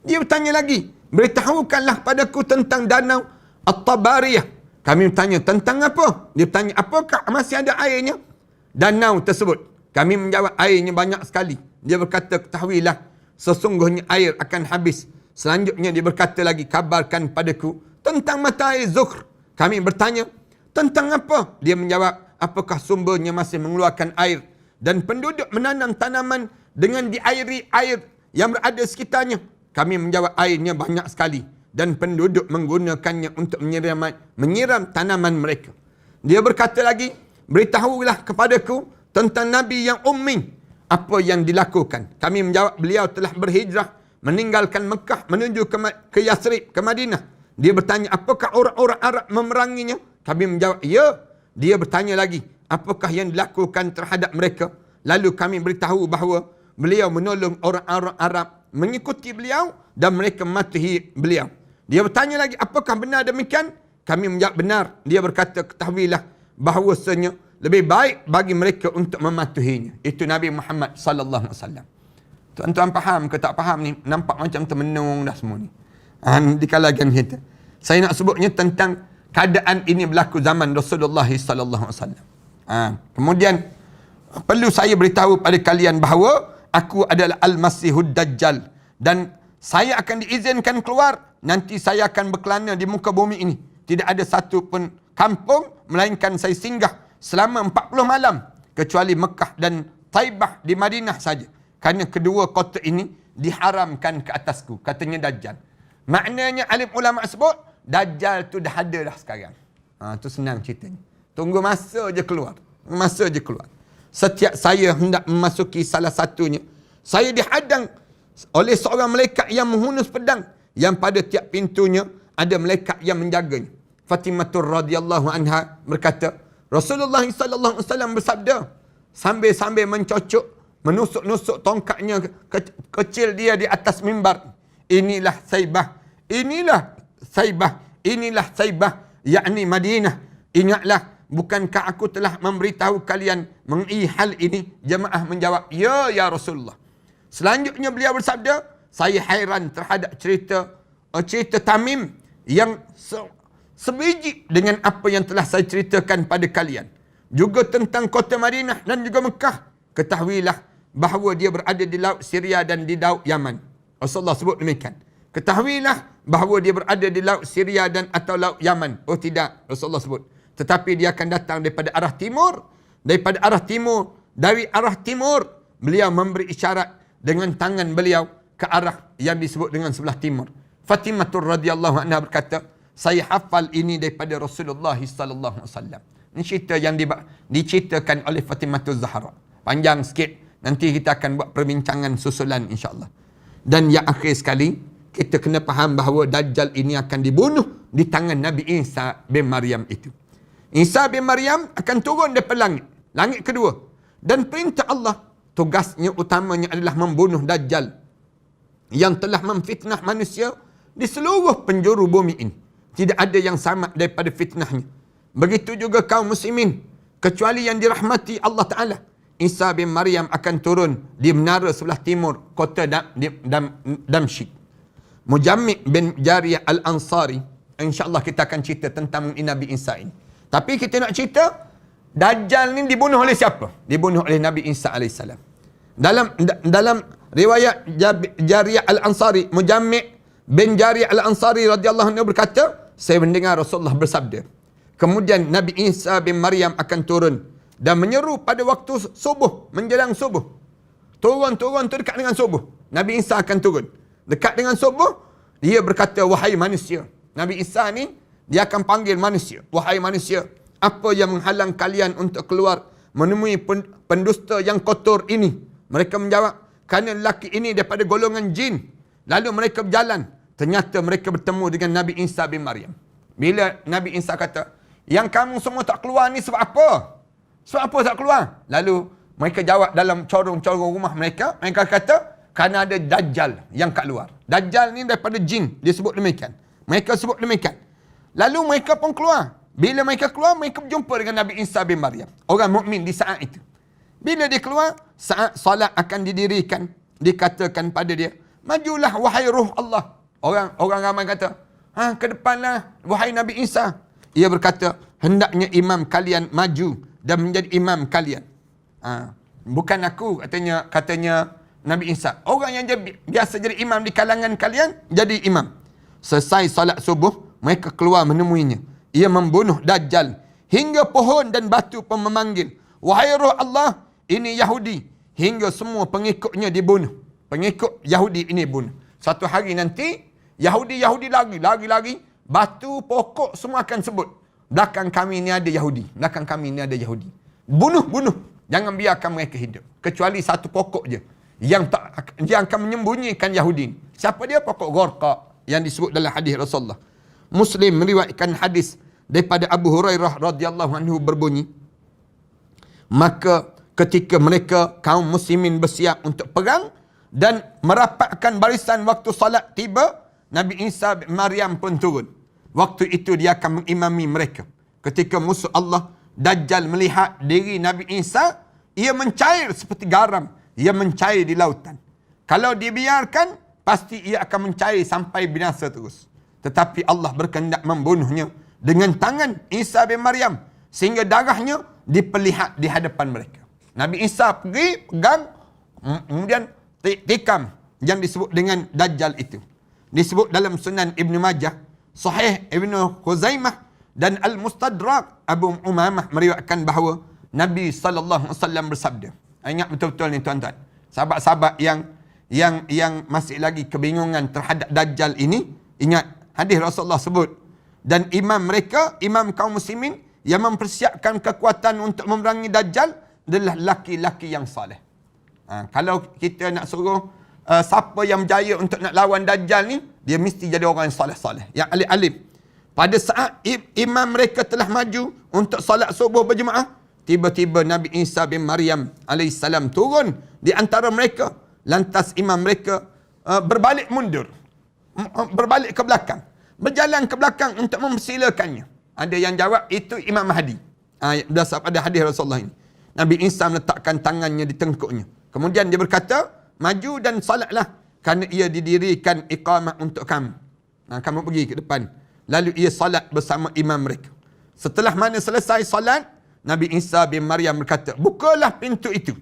Dia bertanya lagi, beritahukanlah padaku tentang danau At-Tabariyah. Kami bertanya, tentang apa? Dia bertanya, apakah masih ada airnya? Danau tersebut. Kami menjawab, airnya banyak sekali. Dia berkata, ketahuilah, sesungguhnya air akan habis. Selanjutnya dia berkata lagi, kabarkan padaku tentang mata air Zukhr. Kami bertanya, tentang apa? Dia menjawab, apakah sumbernya masih mengeluarkan air dan penduduk menanam tanaman dengan diairi air yang berada sekitarnya? Kami menjawab, airnya banyak sekali dan penduduk menggunakannya untuk menyiram tanaman mereka. Dia berkata lagi, beritahulah kepadaku tentang Nabi yang ummi, apa yang dilakukan. Kami menjawab, beliau telah berhijrah meninggalkan Mekah menuju ke Yathrib, ke Madinah. Dia bertanya, apakah orang-orang Arab memeranginya? Kami menjawab, ya. Dia bertanya lagi, apakah yang dilakukan terhadap mereka? Lalu kami beritahu bahawa beliau menolong orang-orang Arab mengikuti beliau dan mereka mematuhi beliau. Dia bertanya lagi, apakah benar demikian? Kami menjawab, benar. Dia berkata, ketahuilah bahawasanya lebih baik bagi mereka untuk mematuhinya. Itu Nabi Muhammad sallallahu alaihi wasallam. Tuan-tuan faham ke tak faham ni? Nampak macam termenung dah semua ni. Di kalangan kita. Saya nak sebutnya tentang keadaan ini berlaku zaman Rasulullah sallallahu alaihi wasallam. Kemudian perlu saya beritahu pada kalian bahawa aku adalah Al-Masihud Dajjal dan saya akan diizinkan keluar. Nanti saya akan berkelana di muka bumi ini. Tidak ada satu pun kampung melainkan saya singgah selama 40 malam kecuali Mekah dan Taibah di Madinah saja. Kerana kedua kota ini diharamkan ke atasku, katanya Dajjal. Maknanya alim ulama sebut Dajjal tu dah ada dah sekarang. Tu senang ceritanya. Tunggu masa je keluar. Masa je keluar. Setiap saya hendak memasuki salah satunya, saya dihadang oleh seorang malaikat yang menghunus pedang, yang pada tiap pintunya ada malaikat yang menjaganya. Fatimah radhiyallahu anha berkata, Rasulullah sallallahu alaihi wasallam bersabda sambil mencocok, menusuk-nusuk tongkatnya kecil dia di atas mimbar. Inilah Saibah, inilah Saibah, inilah Saibah, yakni Madinah. Ingatlah, bukankah aku telah memberitahu kalian mengenai hal ini? Jemaah menjawab, ya Rasulullah. Selanjutnya beliau bersabda, saya hairan terhadap cerita Tamim yang sebiji dengan apa yang telah saya ceritakan pada kalian. Juga tentang kota Madinah dan juga Mekah. Ketahuilah bahawa dia berada di laut Syria dan di laut Yaman. Rasulullah sebut demikian. Ketahuilah bahawa dia berada di laut Syria dan atau laut Yaman. Oh tidak, Rasulullah sebut. Tetapi dia akan datang daripada arah timur. Dari arah timur, beliau memberi isyarat dengan tangan beliau ke arah yang disebut dengan sebelah timur. Fatimah radhiyallahu anha berkata, saya hafal ini daripada Rasulullah sallallahu alaihi wasallam. Ini cerita yang diceritakan oleh Fatimah Zahra. Panjang sikit, nanti kita akan buat perbincangan susulan insya-Allah. Dan yang akhir sekali, kita kena faham bahawa Dajjal ini akan dibunuh di tangan Nabi Isa bin Maryam itu. Isa bin Maryam akan turun daripada langit kedua. Dan perintah Allah, tugasnya utamanya adalah membunuh Dajjal yang telah memfitnah manusia di seluruh penjuru bumi ini. Tidak ada yang selamat daripada fitnahnya. Begitu juga kaum muslimin, kecuali yang dirahmati Allah Ta'ala. Isa bin Maryam akan turun di menara sebelah timur kota Damsyik. Mujammi' bin Jariyah Al-Ansari, insya-Allah kita akan cerita tentang Nabi Isa ini. Tapi kita nak cerita Dajjal ni dibunuh oleh siapa? Dibunuh oleh Nabi Isa AS. Dalam riwayat Jariyah Al-Ansari, Mujammi' bin Jariyah Al-Ansari radhiyallahu anhu berkata, saya mendengar Rasulullah bersabda, kemudian Nabi Isa bin Maryam akan turun dan menyeru pada waktu subuh, menjelang subuh. Turun tu dekat dengan subuh. Nabi Isa akan turun. Dekat dengan subuh, dia berkata, wahai manusia. Nabi Isa ni, dia akan panggil manusia. Wahai manusia, apa yang menghalang kalian untuk keluar menemui pendusta yang kotor ini? Mereka menjawab, kerana lelaki ini daripada golongan jin. Lalu mereka berjalan. Ternyata mereka bertemu dengan Nabi Isa bin Maryam. Bila Nabi Isa kata, yang kamu semua tak keluar ni sebab apa? Sebab apa tak keluar? Lalu mereka jawab dalam corong-corong rumah mereka. Mereka kata, kerana ada Dajjal yang kat luar. Dajjal ni daripada jin. Dia sebut demikian. Mereka sebut demikian. Lalu mereka pun keluar. Bila mereka keluar, mereka berjumpa dengan Nabi Isa bin Maryam. Orang mukmin di saat itu. Bila dia keluar, saat solat akan didirikan, dikatakan pada dia, majulah wahai ruh Allah. Orang ramai kata, ke depanlah wahai Nabi Isa. Ia berkata, hendaknya imam kalian maju dan menjadi imam kalian. Bukan aku, katanya Nabi Isa. Orang yang biasa jadi imam di kalangan kalian, jadi imam. Selesai solat subuh, mereka keluar menemuinya. Ia membunuh Dajjal. Hingga pohon dan batu pun memanggil, wahai roh Allah, ini Yahudi. Hingga semua pengikutnya dibunuh. Pengikut Yahudi ini bunuh. Satu hari nanti, Yahudi lagi. Batu, pokok semua akan sebut, belakang kami ni ada Yahudi. Belakang kami ni ada Yahudi. Bunuh. Jangan biarkan mereka hidup. Kecuali satu pokok je yang akan menyembunyikan Yahudi. Siapa dia? Pokok Gharqa yang disebut dalam hadis Rasulullah. Muslim meriwayatkan hadis daripada Abu Hurairah radhiyallahu anhu berbunyi, maka ketika mereka kaum muslimin bersiap untuk perang dan merapatkan barisan waktu salat tiba, Nabi Isa bin Maryam pun turun. Waktu itu dia akan mengimami mereka. Ketika musuh Allah Dajjal melihat diri Nabi Isa, ia mencair seperti garam, ia mencair di lautan. Kalau dibiarkan, pasti ia akan mencair sampai binasa terus. Tetapi Allah berkehendak membunuhnya dengan tangan Isa bin Maryam, sehingga darahnya diperlihat di hadapan mereka. Nabi Isa pergi, pegang, kemudian tikam yang disebut dengan Dajjal itu. Disebut dalam Sunan Ibn Majah, Sahih Ibn Khuzaimah dan Al-Mustadrak, Abu Umamah meriwayatkan bahawa Nabi SAW bersabda. Ingat betul-betul ni tuan-tuan. Sahabat-sahabat yang masih lagi kebingungan terhadap Dajjal ini, ingat hadis Rasulullah sebut. Dan imam mereka, imam kaum muslimin yang mempersiapkan kekuatan untuk memerangi Dajjal adalah laki-laki yang saleh. Kalau kita nak suruh siapa yang berjaya untuk nak lawan Dajjal ni, dia mesti jadi orang yang saleh-saleh, yang alim-alim. Pada saat imam mereka telah maju untuk solat subuh berjemaah, tiba-tiba Nabi Isa bin Maryam alaihissalam turun di antara mereka. Lantas imam mereka berbalik mundur, berbalik ke belakang, berjalan ke belakang untuk mempersilakannya. Ada yang jawab itu Imam Mahdi. Berdasar pada hadis Rasulullah ini. Nabi Isa meletakkan tangannya di tengkuknya. Kemudian dia berkata, maju dan salatlah, kerana ia didirikan iqamah untuk kamu. Kamu pergi ke depan. Lalu ia salat bersama imam mereka. Setelah mana selesai salat, Nabi Isa bin Maryam berkata, bukalah pintu itu.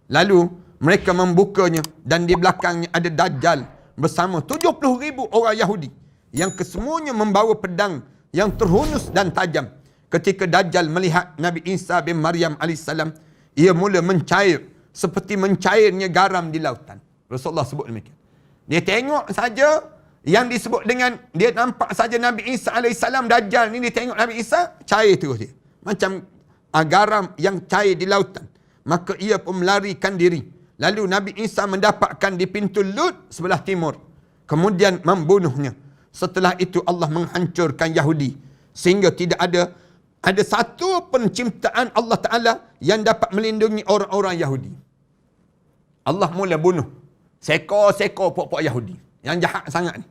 Lalu mereka membukanya dan di belakangnya ada Dajjal bersama 70,000 orang Yahudi yang kesemuanya membawa pedang yang terhunus dan tajam. Ketika Dajjal melihat Nabi Isa bin Maryam alaihissalam, ia mula mencair seperti mencairnya garam di lautan. Rasulullah sebut demikian. Dia tengok saja yang disebut dengan, dia nampak saja Nabi Isa alaihissalam, Dajjal ni, dia tengok Nabi Isa, cair terus dia. Macam garam yang cair di lautan. Maka ia pun melarikan diri. Lalu Nabi Isa mendapatkan di pintu Lut sebelah timur. Kemudian membunuhnya. Setelah itu Allah menghancurkan Yahudi. Sehingga tidak ada satu penciptaan Allah Ta'ala yang dapat melindungi orang-orang Yahudi. Allah mula bunuh sekor-sekor pokok Yahudi. Yang jahat sangat ni.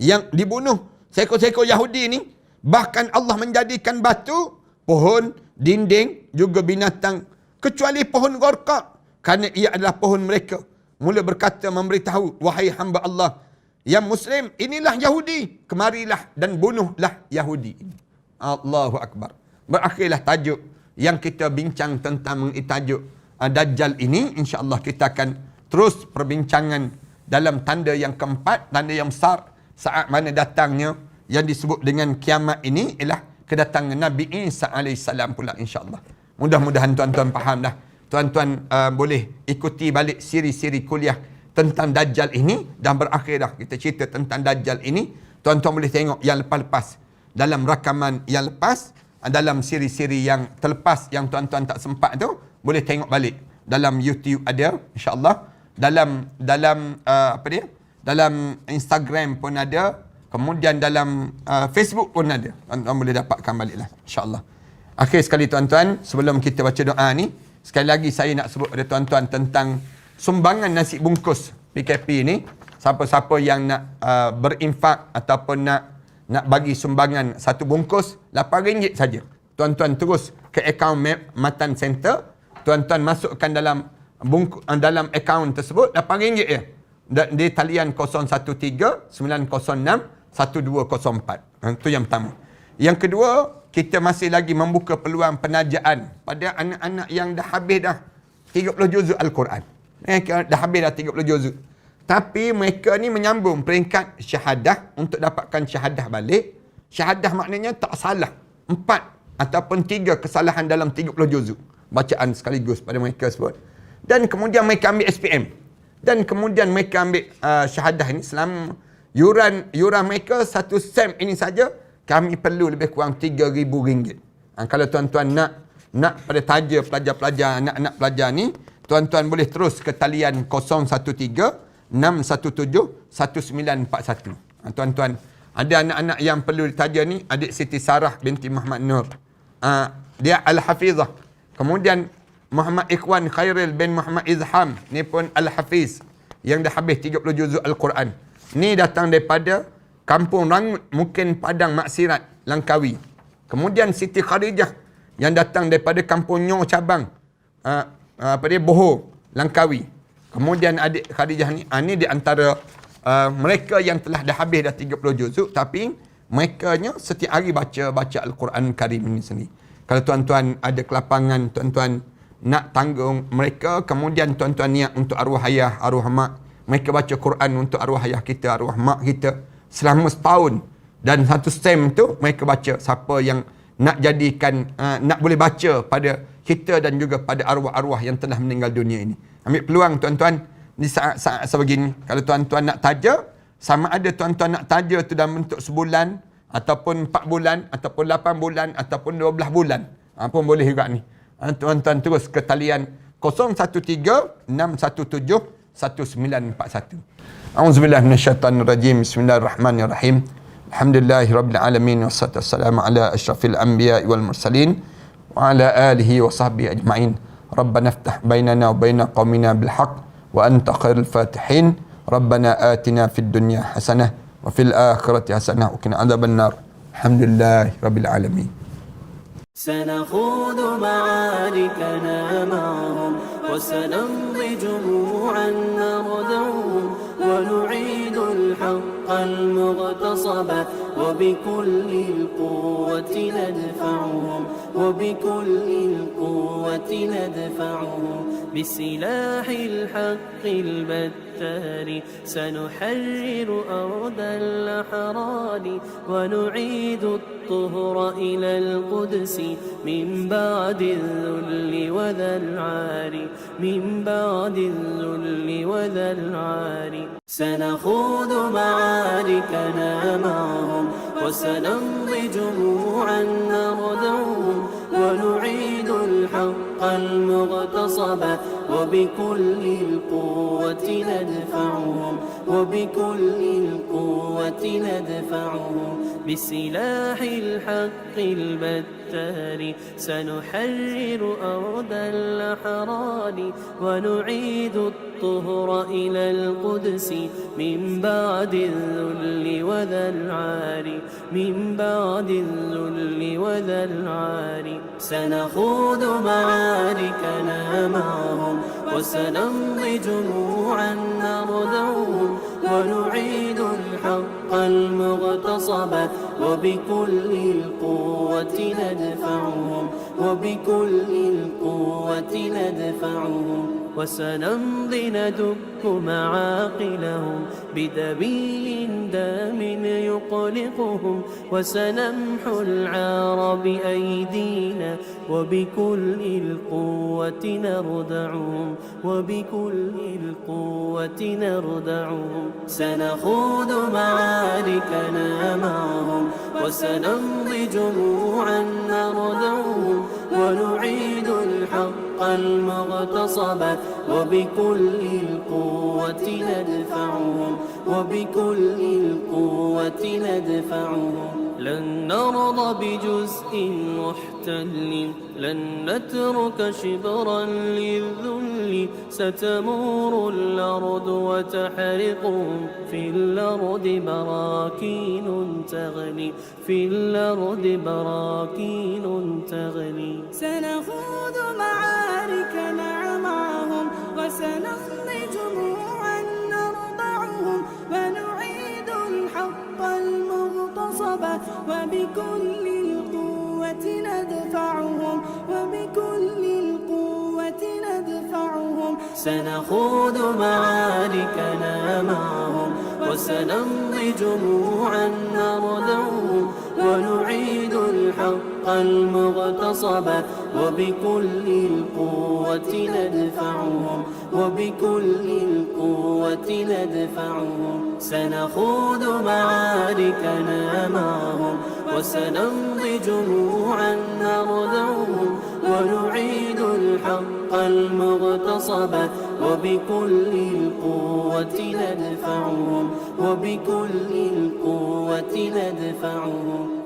Yang dibunuh sekor-sekor Yahudi ni, bahkan Allah menjadikan batu, pohon, dinding, juga binatang, kecuali pohon Gharqa, kerana ia adalah pohon mereka. Mula berkata, memberitahu, wahai hamba Allah yang Muslim, inilah Yahudi, kemarilah dan bunuhlah Yahudi ini. Allahu Akbar. Berakhirlah tajuk yang kita bincang tentang tajuk Dajjal ini. InsyaAllah kita akan terus perbincangan dalam tanda yang keempat, tanda yang besar saat mana datangnya yang disebut dengan kiamat ini ialah kedatangan Nabi Isa alaihissalam pula, insyaAllah. Mudah-mudahan tuan-tuan faham dah. Tuan-tuan boleh ikuti balik siri-siri kuliah tentang Dajjal ini. Dan berakhir dah kita cerita tentang Dajjal ini. Tuan-tuan boleh tengok yang lepas-lepas, dalam rakaman yang lepas, dalam siri-siri yang terlepas yang tuan-tuan tak sempat tu, boleh tengok balik. Dalam YouTube ada, insyaAllah. Dalam dalam Instagram pun ada. Kemudian dalam Facebook pun ada. Tuan-tuan boleh dapatkan baliklah, insyaAllah. Akhir sekali tuan-tuan, sebelum kita baca doa ni, sekali lagi saya nak sebut pada tuan-tuan tentang sumbangan nasi bungkus PKP ni. Siapa-siapa yang nak berinfak ataupun nak bagi sumbangan satu bungkus RM8 saja. Tuan-tuan terus ke akaun Matan Center, tuan-tuan masukkan dalam dalam akaun tersebut RM8 je. Dan di talian 013 906 1204. Itu yang pertama. Yang kedua, kita masih lagi membuka peluang penajaan pada anak-anak yang dah habis dah 30 juzuk Al-Quran. Dah habis dah 30 juzuk. Tapi mereka ni menyambung peringkat syahadah untuk dapatkan syahadah balik. Syahadah maknanya tak salah 4 ataupun 3 kesalahan dalam 30 juzuk bacaan sekaligus pada mereka sebut. Dan kemudian mereka ambil SPM. Dan kemudian mereka ambil syahadah ini selama yuran mereka satu sem ini saja kami perlu lebih kurang RM3,000. Kalau tuan-tuan nak pada taja pelajar-pelajar, anak-anak pelajar ni, tuan-tuan boleh terus ke talian 013 617 1941. Tuan-tuan, ada anak-anak yang perlu ditaja ni, adik Siti Sarah binti Muhammad Nur. Dia Al-Hafizah. Kemudian Muhammad Ikhwan Khairil bin Muhammad Izham, ni pun Al-Hafiz yang dah habis 30 juzuk Al-Quran. Ni datang daripada Kampung Rangut, mungkin Padang Maksirat, Langkawi. Kemudian Siti Kharijah yang datang daripada Kampung Nyo Cabang, Bohor, Langkawi. Kemudian adik Khadijah ni di antara mereka yang telah dah habis dah 30 juzuk, tapi mereka-nya setiap hari baca Al-Quran Karim ini sendiri. Kalau tuan-tuan ada kelapangan, tuan-tuan nak tanggung mereka, kemudian tuan-tuan niat untuk arwah ayah, arwah mak, mereka baca Quran untuk arwah ayah kita, arwah mak kita selama setahun. Dan satu sem tu mereka baca. Siapa yang nak jadikan, nak boleh baca pada kita dan juga pada arwah-arwah yang telah meninggal dunia ini. Ambil peluang tuan-tuan di saat-saat sebegini. Kalau tuan-tuan nak taja, sama ada tuan-tuan nak taja tu dalam bentuk sebulan, ataupun 4 bulan, ataupun 8 bulan, ataupun 12 bulan. Pun boleh juga ni. Tuan-tuan terus ke talian 013 617 1941. A'udzubillah minasyaitanirrajim. Bismillahirrahmanirrahim. Alhamdulillahirabbil wassalatu wassalamu ala asyrafil anbiya'i wal mursalin wa ala alihi wa sahbihi ajma'in. Rabbana iftah bainana wa baina qaumina bil haqq wa anta khairul fatihin. Rabbana atina fid dunya hasanah wa fil akhirati hasanah wa qina adzabannar. Alhamdulillahirabbil alamin. سنخوض معاركنا معهم وسنمضي جموعا نردعهم ونعيد الحق المغتصب وبكل القوة ندفعهم وبكل القوة ندفعهم بسلاح الحق البتار سنحرر أرض الأحرار ونعيد الطهر إلى القدس من بعد الذل وذا العار من بعد الذل وذا العار سنخوض معاركنا معهم وسنمضي جموعا نردعهم ونعيد الحق المغتصب وبكل القوة ندفعهم وبكل القوة ندفعهم بسلاح الحق البتار سنحرر أرض الأحرار ونعيد الطهر إلى القدس من بعد الذل وذا العار من بعد الذل وذا العار سنخوض معاركنا معهم وسنمضي جموعا نردعهم ونعيد الحق المغتصب وبكل القوة ندفعهم وبكل القوة ندفعهم وسنمضي ندك معاقلهم بدبيل دام يقلقهم وسنمحو العار بأيدينا وبكل القوة نردعهم وبكل القوة نردعهم سنخوض معاركنا معهم وسنمضي جموعا نردعهم ونعيد الحق الحق المغتصب وبكل القوة ندفعهم وبكل القوة ندفعهم لن نرضى بجزء محتل لن نترك شبرا للذل ستمور الأرض وتحرقهم في الأرض براكين تغلي في الأرض براكين تغلي سنخوض معاركنا معهم وسنمضي جموعا نرضعهم ونعيد الحق المغتصب وبكل القوة ندفعهم وبكل القوة ندفعهم سنخوض معاركنا معهم وسنمضي جموعا نردعهم ونعيد الحق المغتصب وبكل القوة ندفعهم وبكل القوة ندفعهم سنخوض معاركنا معهم وسنمضي جموعا نردعهم ونعيد الحق المغتصب وبكل القوة ندفعهم وبكل القوة ندفعهم